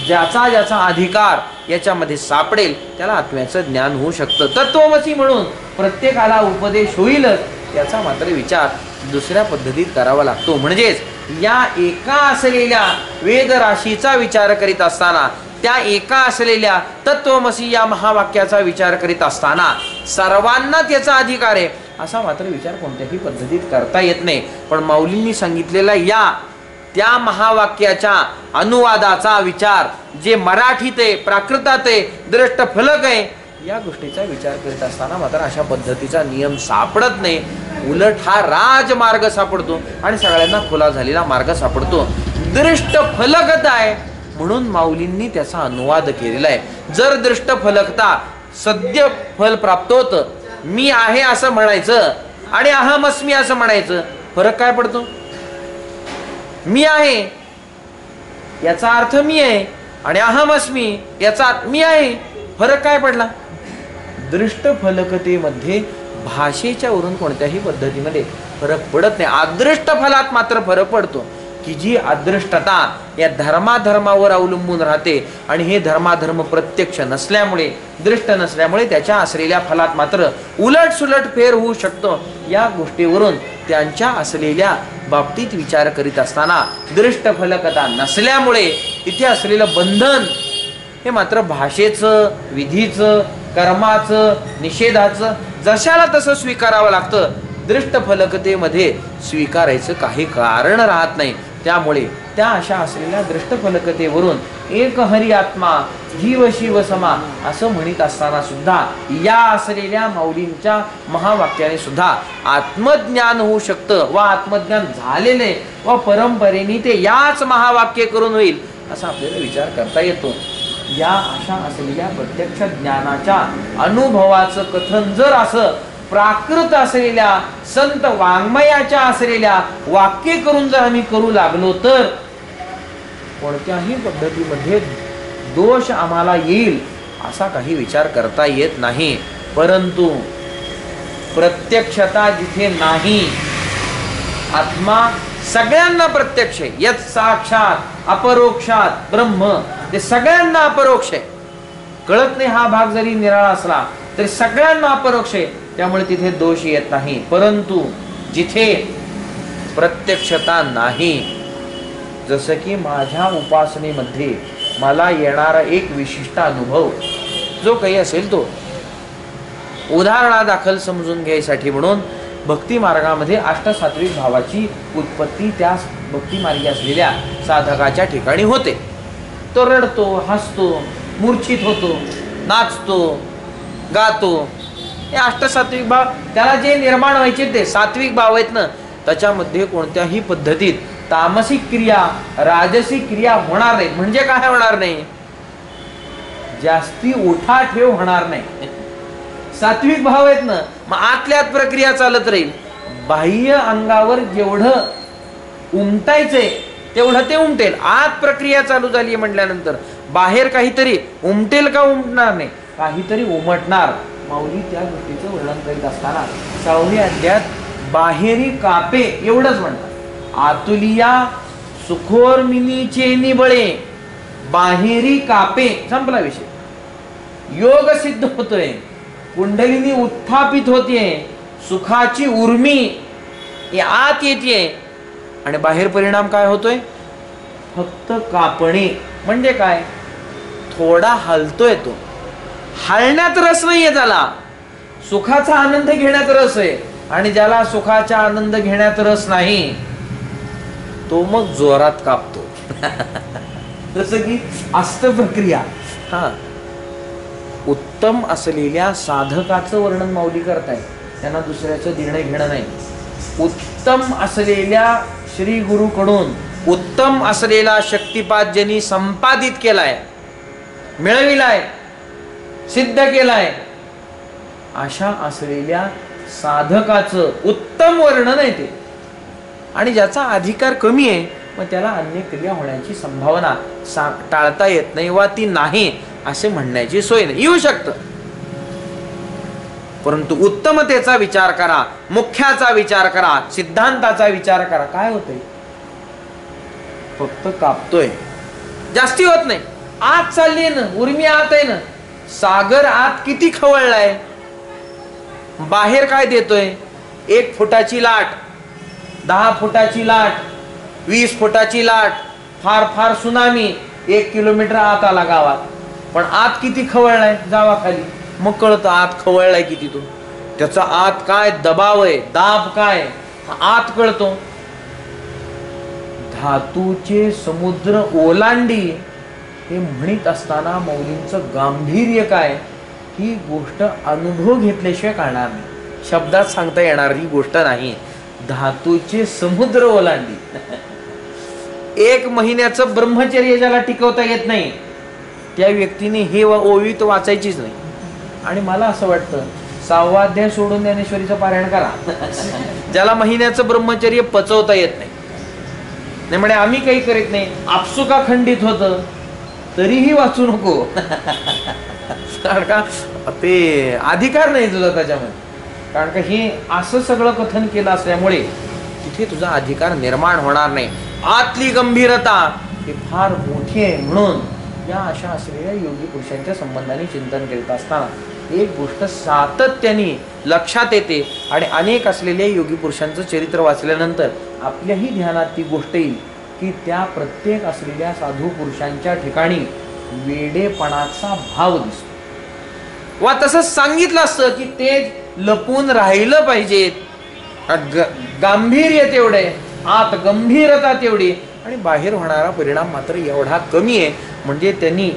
ज्याचा ज्याचा अधिकार याच्यामध्ये सापडेल त्याला आत्म्याचं ज्ञान होऊ शकतं. तत्वमसी म्हणून प्रत्येकाला उपदेश होईलच याचा मात्र विचार दुसऱ्या पद्धतीत करावा लागतो. म्हणजेच या एका असलेल्या वेदराशीचा विचार करीत असताना, त्या एका असलेल्या तत्वमसी या महावाक्याचा विचार करीत असताना सर्वांना त्याचा अधिकार आहे असा मात्र विचार कोणत्याही पद्धतीत करता येत नाही. पण माऊलींनी सांगितलेला या त्या महावाक्याच्या अनुवादाचा विचार जे मराठीत आहे, प्राकृतात आहे, दृष्ट फलक आहे, या गोष्टीचा विचार करीत असताना मात्र अशा पद्धतीचा नियम सापडत नाही. उलट हा राजमार्ग सापडतो आणि सगळ्यांना खुला झालेला मार्ग सापडतो. दृष्ट फलकता आहे म्हणून माऊलींनी त्याचा अनुवाद केलेला आहे. जर दृष्ट फलकता सद्य फल प्राप्त होतं, मी आहे असं म्हणायचं आणि अहमस्मी असं म्हणायचं, फरक काय पडतो? मी आहे याचा अर्थ मी आहे आणि अहमस्मी याचा मी आहे, फरक काय पडला? दृष्ट फलकतेमध्ये भाषेच्या वरून कोणत्याही पद्धतीमध्ये फरक पडत नाही. अदृष्ट फलात मात्र फरक पडतो की जी अदृष्टता या धर्माधर्मावर अवलंबून राहते आणि हे धर्माधर्म प्रत्यक्ष नसल्यामुळे, दृष्ट नसल्यामुळे त्याच्या असलेल्या फलात मात्र उलट सुलट फेर होऊ शकतो. या गोष्टीवरून त्यांच्या असलेल्या बाबतीत विचार करीत असताना दृष्ट फलकता नसल्यामुळे तिथे असलेलं बंधन हे मात्र भाषेचं, विधीचं, कर्माचं, निषेधाचं जशाला तसं स्वीकारावं लागतं. दृष्ट फलकतेमध्ये स्वीकारायचं काही कारण राहत नाही. त्यामुळे त्या अशा असलेल्या दृष्ट फलकतेवरून एक हरी आत्मा जीव शिव समा असं म्हणत असताना सुद्धा या असलेल्या माऊलींच्या महावाक्याने सुद्धा आत्मज्ञान होऊ शकतं व आत्मज्ञान झालेले व परंपरेने ते याच महावाक्य करून होईल असा आपल्याला विचार करता येतो. या अशा असलेल्या प्रत्यक्ष ज्ञानाच्या अनुभवाचं कथन जर असं प्राकृत असलेल्या संत वाङ्मयाच्या असलेल्या वाक्य करून जर आम्ही करू लागलो तर कोणत्याही पद्धतीमध्ये दोष आम्हाला येईल असा काही विचार करता येत नाही. परंतु प्रत्यक्षता जिथे नाही, आत्मा सगळ्यांना प्रत्यक्ष आहे. यत् साक्षात अपरोक्षात ब्रह्म, ते सगळ्यांना अपरोक्ष आहे. कळत नाही हा भाग जरी निराळा असला तरी सगळ्यांना अपरोक्ष आहे, त्यामुळे तिथे दोष येत नाही. परंतु जिथे प्रत्यक्षता नाही, जसं की माझ्या उपासनेमध्ये मला येणारा एक विशिष्ट अनुभव जो काही असेल तो उदाहरणादाखल समजून घ्यायसाठी म्हणून भक्ती मार्गामध्ये अष्टसात्विक भावाची उत्पत्ती त्या भक्ती मार्गी असलेल्या साधकाच्या ठिकाणी होते. तो रडतो, हसतो, मूर्छित होतो, नाचतो, गातो. हे अष्टसात्विक भाव त्याला जे निर्माण व्हायचे ते सात्विक भाव आहेत ना, त्याच्यामध्ये कोणत्याही पद्धतीत तामसिक क्रिया, राजसिक क्रिया होणार नाही. म्हणजे काय होणार नाही? जास्ती उठाठेव होणार नाही. सात्विक भाव आहेत ना, मग आतल्यात प्रक्रिया चालत राहील. बाह्य अंगावर जेवढं उमटायचंय तेवढं ते उमटेल. आत प्रक्रिया चालू झाली म्हटल्यानंतर बाहेर काहीतरी उमटेल का उमटणार नाही? काहीतरी उमटणार. माऊली त्या गोष्टीचं वर्णन करीत असताना 6व्या अध्यायात बाहेरी कापे एवढंच म्हणतात. आतुलिया सुखोर्मिनीचे निबळे बाहेरी कापे, संपला विषय. योग सिद्ध होतोय, कुंडलिनी उत्थापित होतीये, सुखाची उर्मी आत येते, आणि बाहेर परिणाम काय होतोय? फक्त कापणे. म्हणजे काय? थोडा हलतोय तो, हलण्यात रस नाहीये त्याला, सुखाचा आनंद घेण्यात रस आहे. आणि ज्याला सुखाचा आनंद घेण्यात रस नाही तो मग जोरात कापतो. जसं की असत प्रक्रिया. हा, उत्तम असलेल्या साधकाचं वर्णन माऊली करताय, त्यांना दुसऱ्याचं देणं घेणं नाही. उत्तम असलेल्या श्री गुरुकडून उत्तम असलेला शक्तिपात ज्यांनी संपादित केलाय, मिळविलाय, सिद्ध केलाय, अशा असलेल्या साधकाचं उत्तम वर्णन आहे ते. आणि ज्याचा अधिकार कमी आहे मग त्याला अन्य क्रिया होण्याची संभावना टाळता येत नाही वा ती नाही असे म्हणण्याची सोय नाही. येऊ शकतं, परंतु उत्तमतेचा विचार करा, मुख्याचा विचार करा, सिद्धांताचा विचार करा. काय होतंय? फक्त कापतोय, जास्ती होत नाही. आत चालली ना, उर्मी आत आहे ना, सागर आत किती खवळलाय. बाहेर काय देतोय? 1 फुटाची लाट, 10 फुटाची लाट, 20 फुटाची लाट, फार फार सुनामी 1 किलोमीटर आत आला गावात. पण आत किती खवळलाय? जावा खाली, मग कळतं आत खवळलाय किती. तो त्याचा आत काय दबाव आहे, दाब काय, आत कळतो. धातूचे समुद्र ओलांडी हे म्हणत असताना मौलींचं गांभीर्य काय, ही गोष्ट अनुभव घेतल्याशिवाय कळणार नाही, शब्दात सांगता येणारी गोष्ट नाही. धातूचे समुद्र ओलांडी. 1 महिन्याचं ब्रह्मचर्य ज्याला टिकवता येत नाही त्या व्यक्तीने हे ओवी तर वाचायचीच नाही. आणि मला असं वाटतं 6वा अध्याय सोडून ज्ञानेश्वरीचं पारायण करा. ज्याला महिन्याचं ब्रह्मचर्य पचवता येत नाही, नाही म्हणे आम्ही काही करीत नाही, आपसुका खंडित होतं, तरीही वाचू नको. कारण का ते अधिकार नाही तुझा त्याच्यामध्ये. कारण का हे असं सगळं कथन केलं असल्यामुळे तिथे तुझा अधिकार निर्माण होणार नाही. आतली गंभीरता ही फार मोठी आहे. म्हणून या अशा असलेल्या योगी पुरुषांच्या संबंधाने चिंतन करीत असताना एक गोष्ट सातत्याने लक्षात येते, आणि अनेक असलेल्या योगी पुरुषांचं चरित्र वाचल्यानंतर आपल्याही ध्यानात ती गोष्ट येईल की त्या प्रत्येक असलेल्या साधू पुरुषांच्या ठिकाणी वेडेपणाचा भाव दिसतो. वा तसंच सांगितलं असतं की ते लपून राहिलं पाहिजेत. गांभीर्य तेवढे, आत गंभीरता तेवढी, आणि बाहेर होणारा परिणाम मात्र एवढा कमी आहे. म्हणजे त्यांनी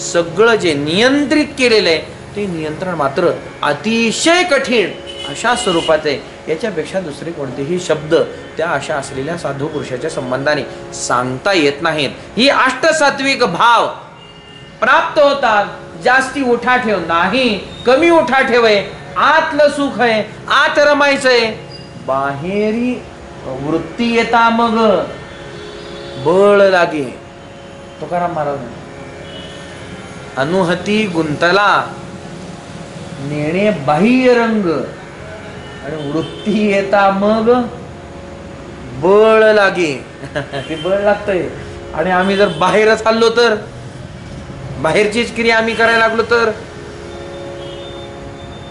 सगळं जे नियंत्रित केलेलं आहे ते नियंत्रण मात्र अतिशय कठीण अशा स्वरूपात आहे. याच्यापेक्षा दुसरे कोणतेही शब्द त्या अशा असलेल्या साधू पुरुषाच्या संबंधाने सांगता येत नाहीत. ही अष्टसात्विक भाव प्राप्त होतात. जास्ती उठाठेव नाही, कमी उठाठेव आहे. आतलं सुख आहे, आत रमायचंय. बाहेरी वृत्ती येता मग बळ लागे. तुकाराम महाराज अनुहती गुंतला नेणे बाह्य रंग, आणि वृत्ती येता मग बळ लागे. ते बळ लागतंय. आणि आम्ही जर बाहेर चाललो तर, बाहेरचीच क्रिया आम्ही करायला लागलो तर,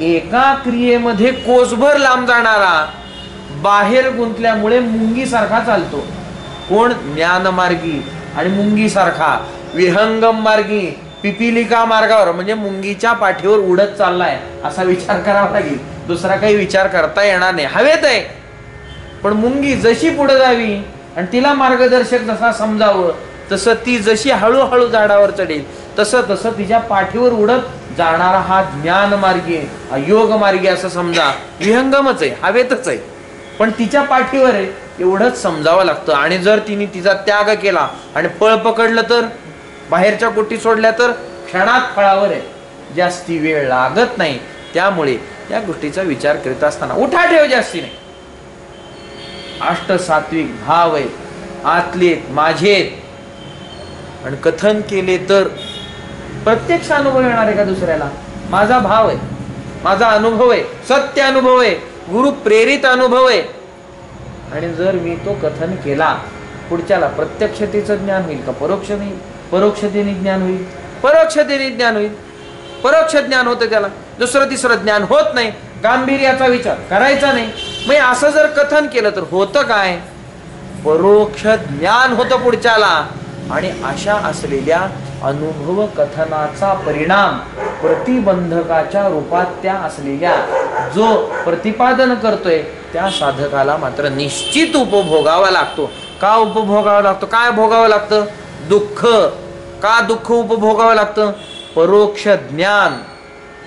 एका क्रियेमध्ये कोसभर लांब जाणारा बाहेर गुंतल्यामुळे मुंगी सारखा चालतो. कोण? ज्ञानमार्गी. आणि मुंगी सारखा विहंगम मार्गी पिपिलिका मार्गावर, म्हणजे मुंगीच्या पाठीवर उडत चाललाय असा विचार करावा लागेल. दुसरा काही विचार करता येणार नाही. हवेत आहे, पण मुंगी जशी पुढे जावी आणि तिला मार्गदर्शक जसा समजावं तसं ती जशी हळूहळू झाडावर चढेल तसं तसं तिच्या पाठीवर उडत जाणारा हा ज्ञान मार्गी आहे, योग मार्गी असं समजा. विहंगमच आहे, हवेतच आहे, पण तिच्या पाठीवर आहे एवढंच समजावं लागतं. आणि जर तिने तिचा त्याग केला आणि फळ पकडलं तर, बाहेरच्या गोष्टी सोडल्या तर क्षणात फळावर आहे, जास्ती वेळ लागत नाही. त्यामुळे या गोष्टीचा विचार करीत असताना उठाठेव जास्ती नाही. अष्टसात्विक भाव आहे, आतले माझे. आणि कथन केले तर प्रत्यक्ष अनुभव येणार आहे का दुसऱ्याला? माझा भाव आहे, माझा अनुभव आहे, सत्य अनुभव आहे, गुरु प्रेरित अनुभव आहे. आणि जर मी तो कथन केला, पुढच्याला प्रत्यक्षतेचं ज्ञान होईल का परोक्षतेने ज्ञान होईल? परोक्षतेने ज्ञान होईल. परोक्ष ज्ञान होतं त्याला, दुसरं तिसरं ज्ञान होत नाही, गांभीर्याचा विचार करायचा नाही. मग असं जर कथन केलं तर होतं काय? परोक्ष ज्ञान होतं पुढच्याला. आणि अशा असलेल्या अनुभव कथनाचा परिणाम प्रतिबंधकाच्या रूपात त्या असलेल्या जो प्रतिपादन करतोय त्या साधकाला मात्र निश्चित उपभोगावा लागतो. का उपभोगावा लागतो? काय भोगावं लागतं? दुःख. का दुःख उपभोगावं लागतं? परोक्ष ज्ञान.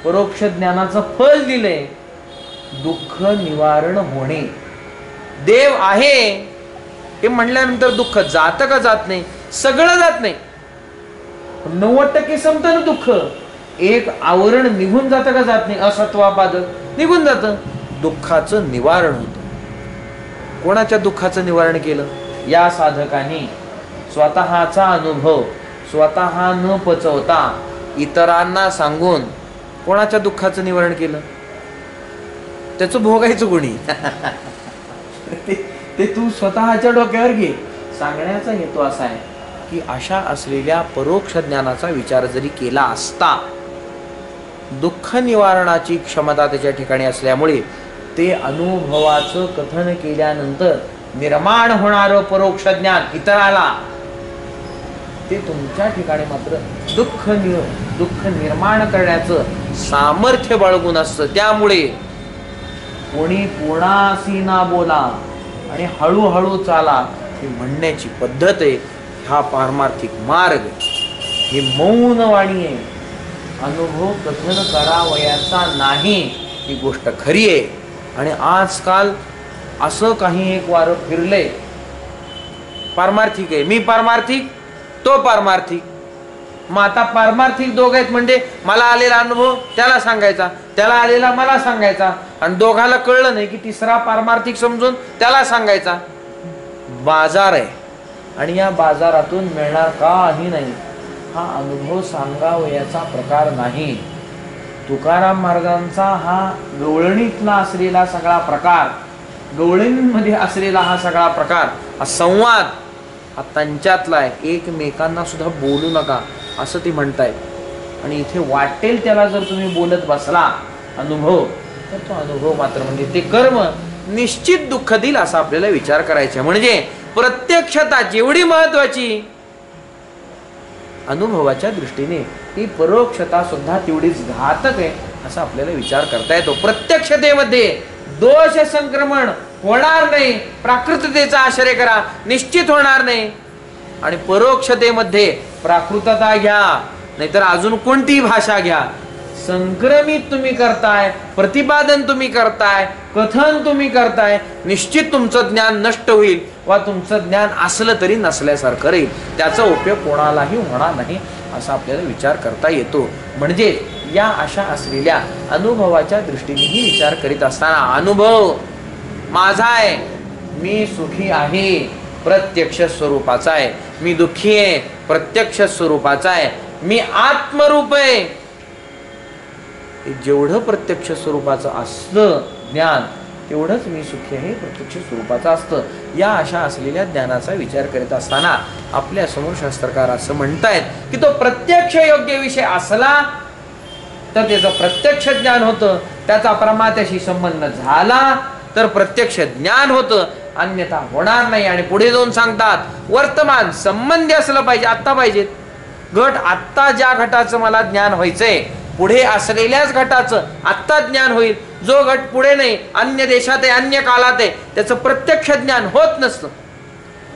परोक्ष ज्ञानाचं फल दिलंय दुःख निवारण होणे. देव आहे हे म्हणल्यानंतर दुःख जातं का जात नाही? सगळं जात नाही, 90% संपतं ना दुःख. एक आवरण निघून जातं का जात नाही? असत्वापादक निघून जातं. दुःखाचं निवारण होतं. कोणाच्या दुःखाचं निवारण केलं? या साधकाने स्वतःचा अनुभव स्वतः न पचवता इतरांना सांगून कोणाच्या दुःखाचं निवारण केलं? त्याचं भोगायचं कोणी? ते तू स्वतःच्या डोक्यावर घे. सांगण्याचा हेतू असा आहे की अशा असलेल्या परोक्ष ज्ञानाचा विचार जरी केला असता, दुःख निवारणाची क्षमता त्याच्या ठिकाणी असल्यामुळे ते अनुभवाचं कथन केल्यानंतर निर्माण होणारं परोक्ष ज्ञान इतराला, ते तुमच्या ठिकाणी मात्र दुःख निर्माण करण्याचं सामर्थ्य बाळगून असतं. त्यामुळे कोणी कोणाशी ना बोला आणि हळूहळू चाला ही म्हणण्याची पद्धत आहे. हा पारमार्थिक मार्ग, ही मौन वाणी आहे. अनुभव कथन करावयाचा नाही ही गोष्ट खरी आहे. आणि आजकाल असं काही एक वारं फिरलंय, पारमार्थिक आहे, मी पारमार्थिक, तो पारमार्थिक. मग आता पारमार्थिक दोघ आहेत म्हणजे मला आलेला अनुभव त्याला सांगायचा, त्याला आलेला मला सांगायचा, आणि दोघाला कळलं नाही की तिसरा पारमार्थिक समजून त्याला सांगायचा. बाजार आहे आणि या बाजारातून मिळणार काही नाही. हा अनुभव सांगावयाचा प्रकार नाही. तुकाराम महाराजांचा हा गवळणीतला असलेला सगळा प्रकार, गवळणीमध्ये असलेला हा सगळा प्रकार, हा संवाद हा त्यांच्यातला आहे. एकमेकांना सुद्धा बोलू नका असं ती म्हणतायत. आणि इथे वाटेल त्याला जर तुम्ही बोलत बसला अनुभव, तर तो अनुभव मात्र म्हणजे ते कर्म निश्चित दुःख देईल असा आपल्याला विचार करायचा. म्हणजे प्रत्यक्षता जेवढी महत्वाची, अनुभवाच्या दृष्टीने ही परोक्षता सुद्धा तेवढीच घातक आहे असा आपल्याला विचार करता येतो. प्रत्यक्षतेमध्ये दोष संक्रमण होणार नाही, प्राकृततेचा आश्रय करा, निश्चित होणार नाही. आणि परोक्षतेमध्ये प्राकृतता घ्या, नाहीतर अजून कोणतीही भाषा घ्या, संक्रमित तुम्ही करताय, प्रतिपादन तुम्ही करताय, कथन तुम्ही करताय, निश्चित तुमचं ज्ञान नष्ट होईल वा तुमचं ज्ञान असलं तरी नसल्यासारखं राहील. त्याचा उपयोग कोणालाही होणार नाही असा आपल्याला विचार करता येतो. म्हणजे या अशा असलेल्या अनुभवाच्या दृष्टीनेही विचार करीत असताना, अनुभव माझा आहे, मी सुखी आहे, प्रत्यक्ष स्वरूपाचा आहे, मी दुःखी आहे, प्रत्यक्ष स्वरूपाचा आहे, मी आत्मरूप आहे, जेवढं प्रत्यक्ष स्वरूपाचं असतं ज्ञान तेवढंच मी सुखी आहे प्रत्यक्ष स्वरूपाचं असतं. या अशा असलेल्या ज्ञानाचा विचार करीत असताना आपल्या समोर शास्त्रकार असं म्हणतायत की तो प्रत्यक्ष योग्य विषय असला तर त्याचं प्रत्यक्ष ज्ञान होतं, त्याचा परमात्म्याशी संबंध झाला तर प्रत्यक्ष ज्ञान होतं, अन्यथा होणार नाही. आणि पुढे जाऊन सांगतात वर्तमान संबंधी असलं पाहिजे, आत्ता पाहिजेत घट, आत्ता ज्या घटाचं मला ज्ञान व्हायचंय पुढे असलेल्याच घटाचं आत्ता ज्ञान होईल. जो घट पुढे नाही, अन्य देशात आहे, अन्य काळात आहे, त्याचं प्रत्यक्ष ज्ञान होत नसतं,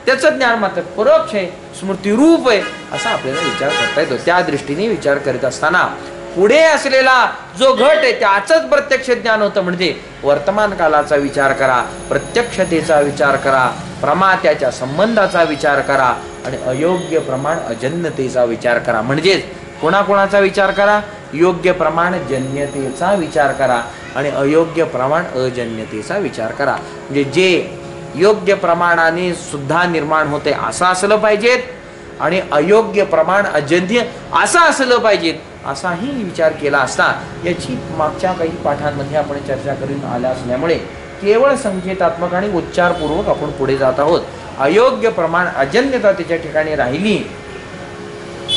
त्याचं ज्ञान मात्र परोक्ष आहे, स्मृतिरूप आहे असा आपल्याला विचार करता येतो. त्या दृष्टीने विचार करीत असताना पुढे असलेला जो घट आहे त्याचंच प्रत्यक्ष ज्ञान होतं. म्हणजे वर्तमान कालाचा विचार करा, प्रत्यक्षतेचा विचार करा, प्रमात्याच्या संबंधाचा विचार करा आणि अयोग्य प्रमाण अजन्यतेचा विचार करा. म्हणजेच कोणाकोणाचा विचार करा? योग्य प्रमाण जन्यतेचा विचार करा आणि अयोग्य प्रमाण अजन्यतेचा विचार करा. म्हणजे जे योग्य प्रमाणाने सुद्धा निर्माण होते असं असलं पाहिजेत आणि अयोग्य प्रमाण अजन्य असं असलं पाहिजेत असाही विचार केला असता. याची मागच्या काही पाठांमध्ये आपण चर्चा करून आल्या असल्यामुळे केवळ संकेतात्मक आणि उच्चारपूर्वक आपण पुढे जात आहोत. अयोग्य प्रमाण अजन्यता त्याच्या ठिकाणी राहिली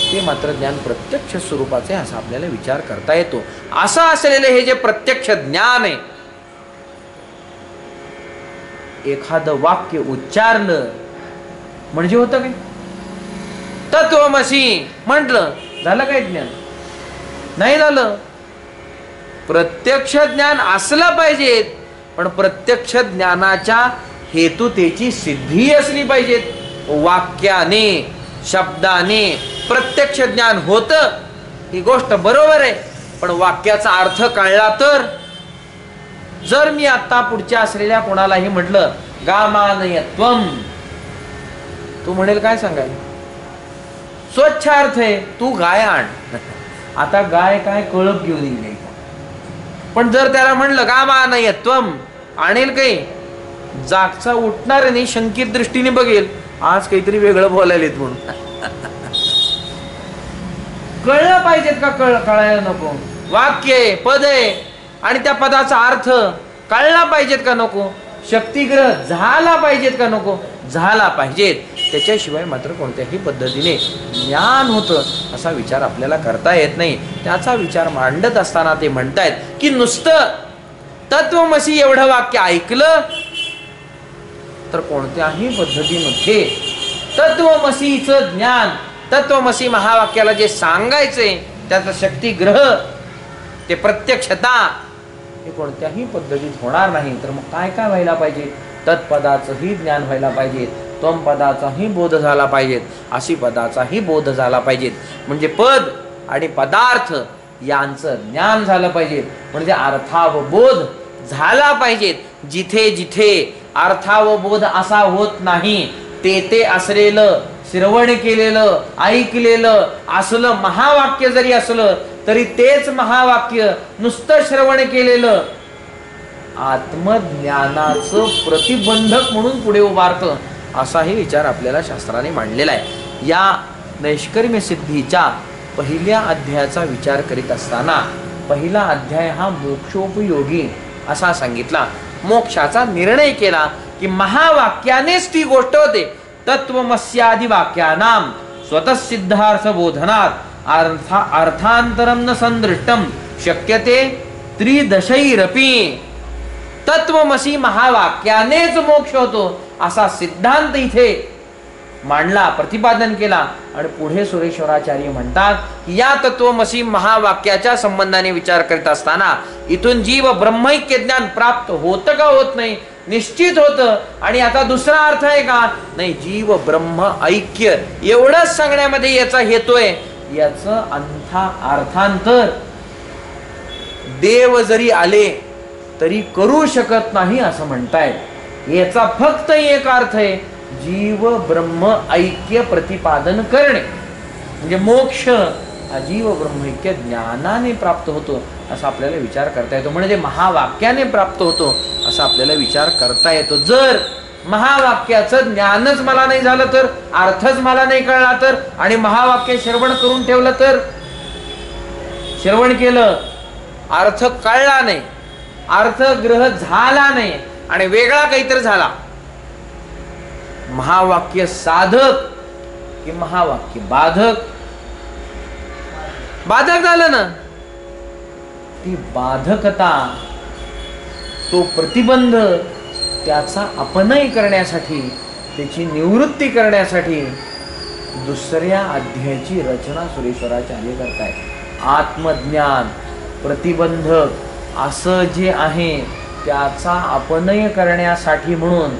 ते मात्र ज्ञान प्रत्यक्ष स्वरूपाचे असा आपल्याला विचार करता येतो. असं असलेले हे जे प्रत्यक्ष ज्ञान आहे, एखादं वाक्य उच्चारलं म्हणजे होतं काय? तत्वमसी म्हटलं झालं काय ज्ञान? नाही झालं. प्रत्यक्ष ज्ञान असलं पाहिजे, पण प्रत्यक्ष ज्ञानाच्या हेतुतेची सिद्धी असली पाहिजे. वाक्याने शब्दाने प्रत्यक्ष ज्ञान होतं ही गोष्ट बरोबर आहे, पण वाक्याचा अर्थ कळला तर. जर मी आता पुढच्या असलेल्या कोणालाही म्हटलं गामानयत्वम, तू म्हणेल काय सांगाय? स्वच्छ अर्थ आहे, तू गाय आण. आता गाय काय कळप घेऊन येईल, पण जर त्याला म्हणलं गामानयत्वम, आणेल काही? जागचा उठणार नाही, शंकित दृष्टीने बघेल, आज काहीतरी वेगळं बोलायलेत म्हणून. कळलं पाहिजेत का? कळायला नको? वाक्य आहे, पद आहे, आणि त्या पदाचा अर्थ कळला पाहिजेत का नको? शक्तिग्रह झाला पाहिजेत का नको? झाला पाहिजेत. त्याच्याशिवाय मात्र कोणत्याही पद्धतीने ज्ञान होतं असा विचार आपल्याला करता येत नाही. त्याचा विचार मांडत असताना ते म्हणतायत की नुसतं तत्वमसी एवढं वाक्य ऐकलं तर कोणत्याही पद्धतीमध्ये तत्वमसीचं ज्ञान, तत्वमसी महावाक्याला जे सांगायचंय त्याचा शक्तिग्रह, ते प्रत्यक्षता, हे कोणत्याही पद्धतीत होणार नाही. तर मग काय काय व्हायला पाहिजे? तत्पदाचंही ज्ञान व्हायला पाहिजे, त्वम पदाचाही बोध झाला पाहिजे, अशी पदाचाही बोध झाला पाहिजे. म्हणजे पद आणि पदार्थ यांचं ज्ञान झालं पाहिजे, म्हणजे अर्थावबोध झाला पाहिजे. जिथे जिथे अर्थावबोध असा होत नाही, ते असलेलं, श्रवण केलेलं, ऐकलेलं असलं महावाक्य जरी असलं तरी तेच महावाक्य नुसतं श्रवण केलेलं आत्मज्ञानाचं प्रतिबंधक म्हणून पुढे उभारतं, असाही विचार आपल्याला शास्त्राने मांडलेला आहे. या नैष्कर्म्य सिद्धीच्या पहिल्या अध्यायाचा विचार करीत असताना पहिला अध्याय हा मोक्षोपयोगी असा सांगितला. मोक्षाचा निर्णय केला की महावाक्यानेच ती गोष्ट होते. तत्वमस्यादि वाक्यानाम स्वतः सिद्धार्थ बोधनात अर्थांतरम न संदृष्टम शक्यते त्रिदशैरपि. तत्वमसी महावाक्यानेच मोक्ष होतो असा सिद्धांत इथे मांडला, प्रतिपादन केला. आणि पुढे सुरेश्वराचार्य म्हणतात की या तत्वमसी महावाक्याच्या संबंधाने विचार करीत असताना इथून जीव ब्रह्मैक्य ज्ञान प्राप्त होतं का होत नाही? निश्चित होतं. आणि आता दुसरा अर्थ आहे का? नाही, जीव ब्रह्म ऐक्य एवढंच सांगण्यामध्ये याचा हेतू आहे. याचं अर्थांतर देव जरी आले तरी करू शकत नाही असं म्हणतायत. याचा फक्त एक अर्थ आहे, जीव ब्रह्म ऐक्य प्रतिपादन करणे, म्हणजे मोक्ष हा जीव ब्रह्मैक्य ज्ञानाने प्राप्त होतो असा आपल्याला विचार करता येतो. म्हणजे महावाक्याने प्राप्त होतो असा आपल्याला विचार करता येतो. जर महावाक्याचं ज्ञानच मला नाही झालं तर, अर्थच मला नाही कळला तर, आणि महावाक्य श्रवण करून ठेवलं तर, श्रवण केलं, अर्थ कळला नाही, अर्थ ग्रह झाला नाही आणि वेगळा काहीतरी झाला, महावाक्य साधक कि महावाक्य बाधक? बाधक झालं ना. ती बाधकता, तो प्रतिबंध, त्याचा अपनय करण्यासाठी, त्याची निवृत्ती करण्यासाठी दुसऱ्या अध्यायाची रचना सुरेश्वराचार्य करतायत. आत्मज्ञान प्रतिबंधक असं जे आहे त्याचा अपनय करण्यासाठी म्हणून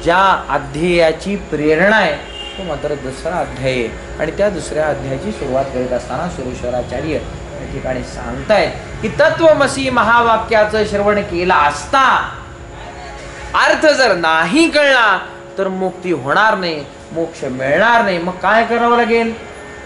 ज्या अध्यायाची प्रेरणा आहे तो मात्र दुसरा अध्याय आहे. आणि त्या दुसऱ्या अध्यायाची सुरुवात करीत असताना सुरेश्वराचार्य या ठिकाणी सांगतायत की तत्वमसी महावाक्याचं श्रवण केला असता अर्थ जर नाही कळला तर मुक्ती होणार नाही, मोक्ष मिळणार नाही. मग काय करावं लागेल?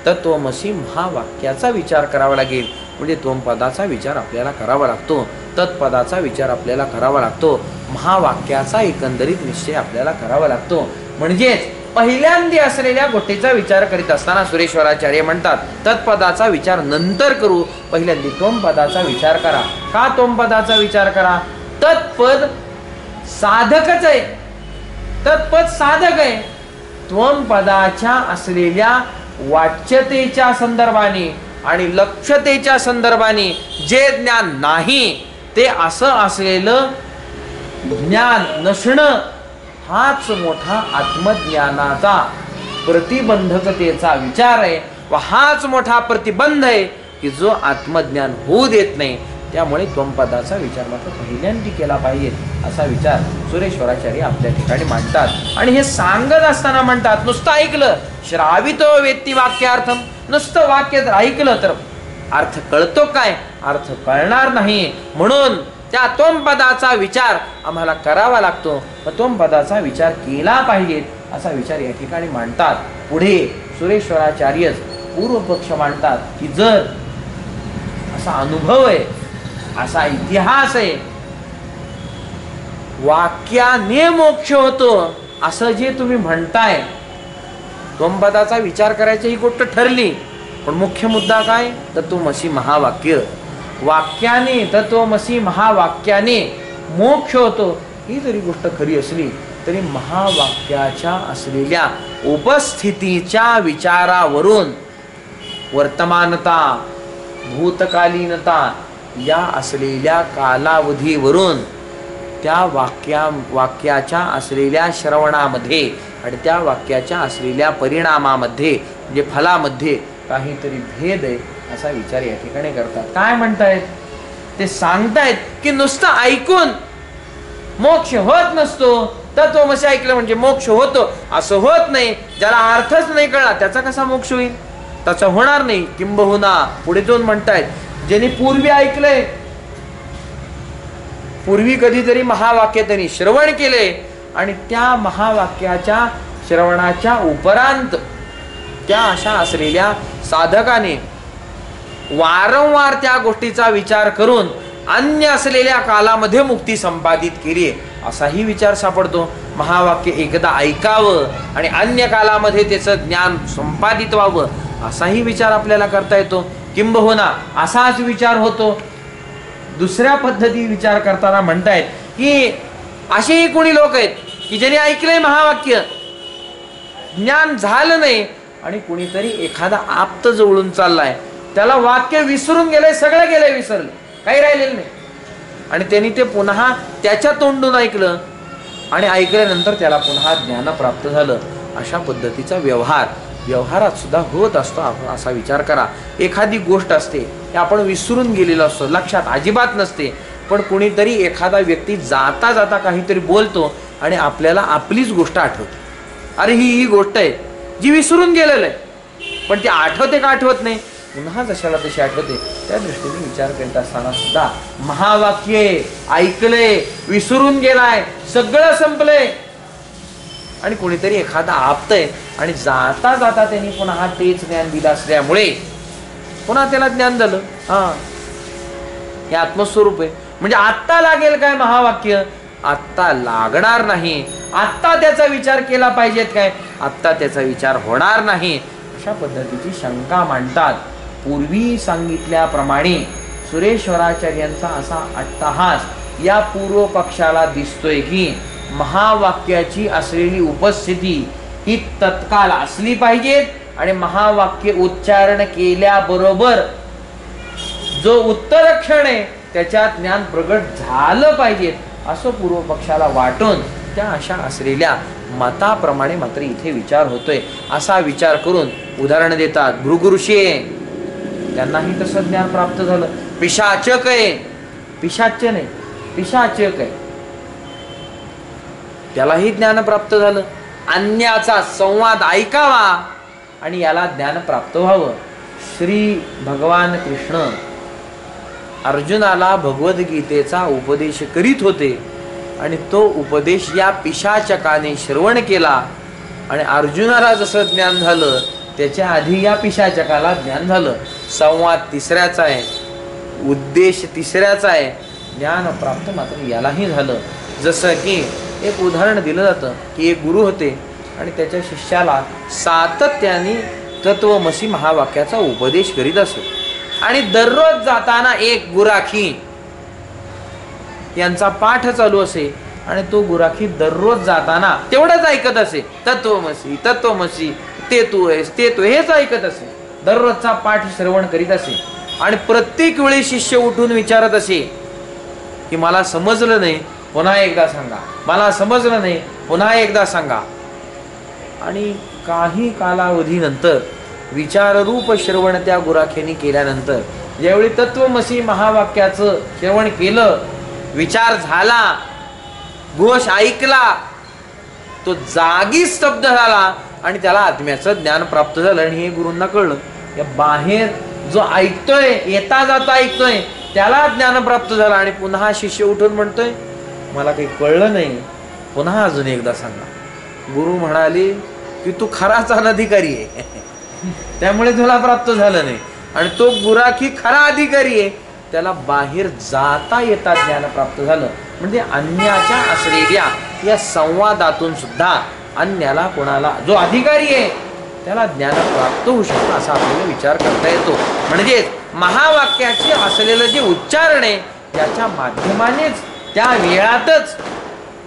तत्वमसी महावाक्याचा विचार करावा लागेल. म्हणजे त्वम पदाचा विचार आपल्याला करावा लागतो, तत्पदाचा विचार आपल्याला करावा लागतो, महावाक्याचा एकंदरीत निश्चय आपल्याला करावा लागतो. म्हणजेच पहिल्यांदा असलेल्या गोष्टीचा विचार करीत असताना सुरेश्वराचार्य म्हणतात तत्पदाचा विचार नंतर करू, पहिल्यांदा त्वम पदाचा विचार करा. का त्वम पदाचा विचार करा? तत्पद साधकच आहे, तत्पद साधक आहे. त्वम पदाच्या असलेल्या वाच्यतेच्या संदर्भाने आणि लक्ष्यतेच्या संदर्भाने जे ज्ञान नाही ते असं असलेलं ज्ञान नसणं हाच मोठा आत्मज्ञानाचा प्रतिबंधकतेचा विचार आहे व हाच मोठा प्रतिबंध आहे की जो आत्मज्ञान होऊ देत नाही. त्यामुळे त्वमपदाचा विचार मात्र पहिल्यांदा केला पाहिजे असा विचार सुरेश्वराचार्य आपल्या ठिकाणी मांडतात. आणि हे सांगत असताना म्हणतात नुसतं ऐकलं श्रावितो वेत्ती वाक्यार्थम, नुसतं वाक्य जर ऐकलं तर अर्थ कळतो काय, अर्थ कळणार नाही. म्हणून त्या त्वमपदाचा विचार आम्हाला करावा लागतो व त्वमपदाचा विचार केला पाहिजे असा विचार या ठिकाणी मांडतात. पुढे सुरेश्वराचार्य पूर्व पक्ष मांडतात की जर असा अनुभव आहे, असा इतिहास आहे, वाक्याने मोक्ष होतो असं जे तुम्ही म्हणताय, त्वमपदाचा विचार करायची ही गोष्ट ठरली, पण मुख्य मुद्दा काय, तत्वमसी महावाक्य. वाक्याने तत्वमसी महावाक्याने मोक्ष होतो ही जरी गोष्ट खरी असली तरी महावाक्याच्या असलेल्या उपस्थितीच्या विचारावरून वर्तमानता भूतकालीनता या असलेल्या कालावधीवरून त्या वाक्याच्या असलेल्या श्रवणामध्ये आणि त्या वाक्याच्या असलेल्या परिणामामध्ये म्हणजे फलामध्ये काहीतरी भेद आहे असा विचार या ठिकाणी करतात. काय म्हणतायत ते सांगतायत की नुसतं ऐकून मोक्ष होत नसतो, तत्वमसी ऐकलं म्हणजे मोक्ष होतो असं होत नाही. ज्याला अर्थच नाही कळला त्याचा कसा मोक्ष होईल, त्याचा होणार नाही. किंबहुना पुढे जाऊन म्हणतायत ज्यांनी पूर्वी ऐकलंय, पूर्वी कधीतरी महावाक्य त्यांनी श्रवण केले आणि त्या महावाक्याच्या श्रवणाच्या उपरांत त्या अशा असलेल्या साधकाने वारंवार त्या गोष्टीचा विचार करून अन्य असलेल्या कालामध्ये मुक्ती संपादित केली असाही विचार सापडतो. महावाक्य एकदा ऐकावं आणि अन्य कालामध्ये त्याचं ज्ञान संपादित व्हावं असाही विचार आपल्याला करता येतो. किंबहुना असाच विचार होतो. दुसऱ्या पद्धती विचार करताना म्हणतायत की असेही कोणी लोक आहेत की ज्यांनी ऐकलंय महावाक्य, ज्ञान झालं नाही आणि कुणीतरी एखादा आप्त जवळून चाललाय, त्याला वाक्य विसरून गेलंय, सगळं गेलंय, विसरलं, काही राहिलेलं नाही, आणि त्यांनी ते पुन्हा त्याच्या तोंडून ऐकलं आणि ऐकल्यानंतर त्याला पुन्हा ज्ञान प्राप्त झालं. अशा पद्धतीचा व्यवहारात सुद्धा होत असतो. आपण असा विचार करा, एखादी गोष्ट असते ते आपण विसरून गेलेलो असतो, लक्षात अजिबात नसते, पण कुणीतरी एखादा व्यक्ती जाता जाता काहीतरी बोलतो आणि आपल्याला आपलीच गोष्ट आठवते. अरे ही गोष्ट आहे जी विसरून गेलेलं आहे, पण ती आठवते का आठवत नाही, पुन्हा जशाला तशी आठवते. त्या दृष्टीने विचार करत असताना सुद्धा महावाक्य ऐकले, विसरून गेलाय, सगळं संपलंय आणि कोणीतरी एखादा आपतय आणि जाता जाता त्यांनी पुन्हा तेच ज्ञान दिलं असल्यामुळे पुन्हा त्याला ज्ञान झालं. हे आत्मस्वरूप आहे. म्हणजे आत्ता लागेल काय महावाक्य, आत्ता लागणार नाही. आत्ता त्याचा विचार केला पाहिजेत काय, आत्ता त्याचा विचार होणार नाही. अशा पद्धतीची शंका मांडतात. पूर्वी सांगितल्याप्रमाणे सुरेश्वराचार्यांचा असा अट्टहास या पूर्व पक्षाला दिसतोय की महावाक्याची असलेली उपस्थिती ही तत्काल असली पाहिजे आणि महावाक्य उच्चारण केल्याबरोबर जो उत्तरक्षण आहे त्याच्यात ज्ञान प्रगट झालं पाहिजे असं पूर्व पक्षाला वाटून त्या अशा असलेल्या मताप्रमाणे मात्र इथे विचार होतोय. असा विचार करून उदाहरण देतात. भृगुऋषी त्यांनाही तसं ज्ञान प्राप्त झालं. पिशाचक आहे, पिशाच्य नाही, पिशाचक आहे, त्यालाही ज्ञान प्राप्त झालं. अन्याचा संवाद ऐकावा आणि याला ज्ञान प्राप्त व्हावं. श्री भगवान कृष्ण अर्जुनाला भगवद्गीतेचा उपदेश करीत होते आणि तो उपदेश या पिशाचकाने श्रवण केला आणि अर्जुनाला जसं ज्ञान झालं त्याच्या आधी या पिशाचकाला ज्ञान झालं. संवाद तिसऱ्याचा आहे, उद्देश तिसऱ्याचा आहे, ज्ञान प्राप्त मात्र यालाही झालं. जसं की एक उदाहरण दिलं जातं की एक गुरु होते आणि त्याच्या शिष्याला सातत्याने तत्वमसी महावाक्याचा उपदेश करीत असे आणि दररोज जाताना एक गुराखी यांचा पाठ चालू असे आणि तो गुराखी दररोज जाताना तेवढंच ऐकत असे, तत्वमसी तत्वमसी ते तू आहेस, ते तू, हेच ऐकत असे. दररोजचा पाठ श्रवण करीत असे आणि प्रत्येक वेळी शिष्य उठून विचारत असे की मला समजलं नाही, पुन्हा एकदा सांगा, मला समजलं नाही, पुन्हा एकदा सांगा. आणि काही कालावधीनंतर विचाररूप श्रवण त्या गुराख्यानी केल्यानंतर ज्यावेळी तत्वमसी महावाक्याचं श्रवण केलं, विचार झाला, घोष ऐकला, तो जागी स्तब्ध झाला आणि त्याला आत्म्याचं ज्ञान प्राप्त झालं. आणि हे गुरूंना कळलं, या बाहेर जो ऐकतोय, येता जाता ऐकतोय, त्याला ज्ञान प्राप्त झालं. आणि पुन्हा शिष्य उठून म्हणतोय मला काही कळलं नाही, पुन्हा अजून एकदा सांगा. गुरु म्हणाले की तू खराच अनधिकारी आहे, त्यामुळे तुला प्राप्त झालं नाही. आणि तो गुराखी खरा अधिकारी आहे, त्याला बाहेर जाता येता ज्ञान प्राप्त झालं. म्हणजे अन्याच्या असलेल्या या संवादातून सुद्धा अन्याला, कोणाला, जो अधिकारी आहे त्याला ज्ञान प्राप्त होऊ शकतं असा आपल्याला विचार करता येतो. म्हणजेच महावाक्याचे असलेलं जे उच्चारण आहे त्याच्या माध्यमानेच त्या वेळातच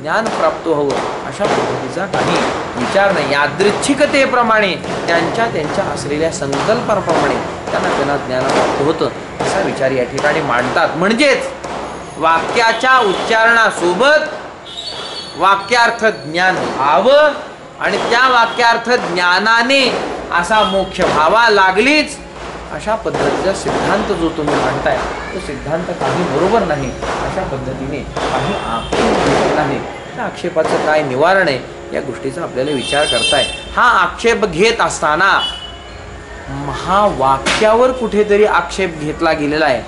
ज्ञान प्राप्त व्हावं अशा पद्धतीचा काही विचार नाही. यादृच्छिकतेप्रमाणे त्यांच्या असलेल्या संकल्पाप्रमाणे त्यांना ज्ञान प्राप्त होतं असा विचार या ठिकाणी मांडतात. म्हणजेच वाक्याच्या उच्चारणासोबत वाक्यार्थ ज्ञान व्हावं आणि त्या वाक्यार्थ ज्ञानाने असा मोक्ष व्हावा लागलीच अशा पद्धतीचा सिद्धांत जो तुम्ही मांडताय तो सिद्धांत काही बरोबर नाही. अशा पद्धतीने काही आक्षेप आहे, त्या आक्षेपाचं काय निवारण आहे या गोष्टीचा आपल्याला विचार करताय. हा आक्षेप घेत असताना महावाक्यावर कुठेतरी आक्षेप घेतला गेलेला आहे,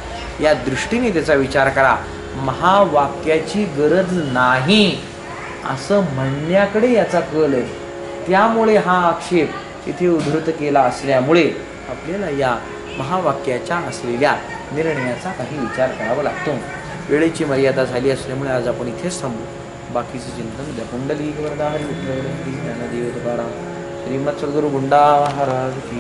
या दृष्टीने त्याचा विचार करा. महावाक्याची गरज नाही असं म्हणण्याकडे याचा कल आहे, त्यामुळे हा आक्षेप इथे उद्धृत केला असल्यामुळे आपल्याला या महावाक्याच्या असलेल्या निर्णयाचा काही विचार करावा लागतो. वेळेची मर्यादा झाली असल्यामुळे आज आपण इथेच थांबू. बाकीचं चिंतन उद्या. पुंडलिक वरदा हरी विठ्ठल ज्ञानदेव तुकाराम श्रीमत् सद्गुरु गुंडा महाराज की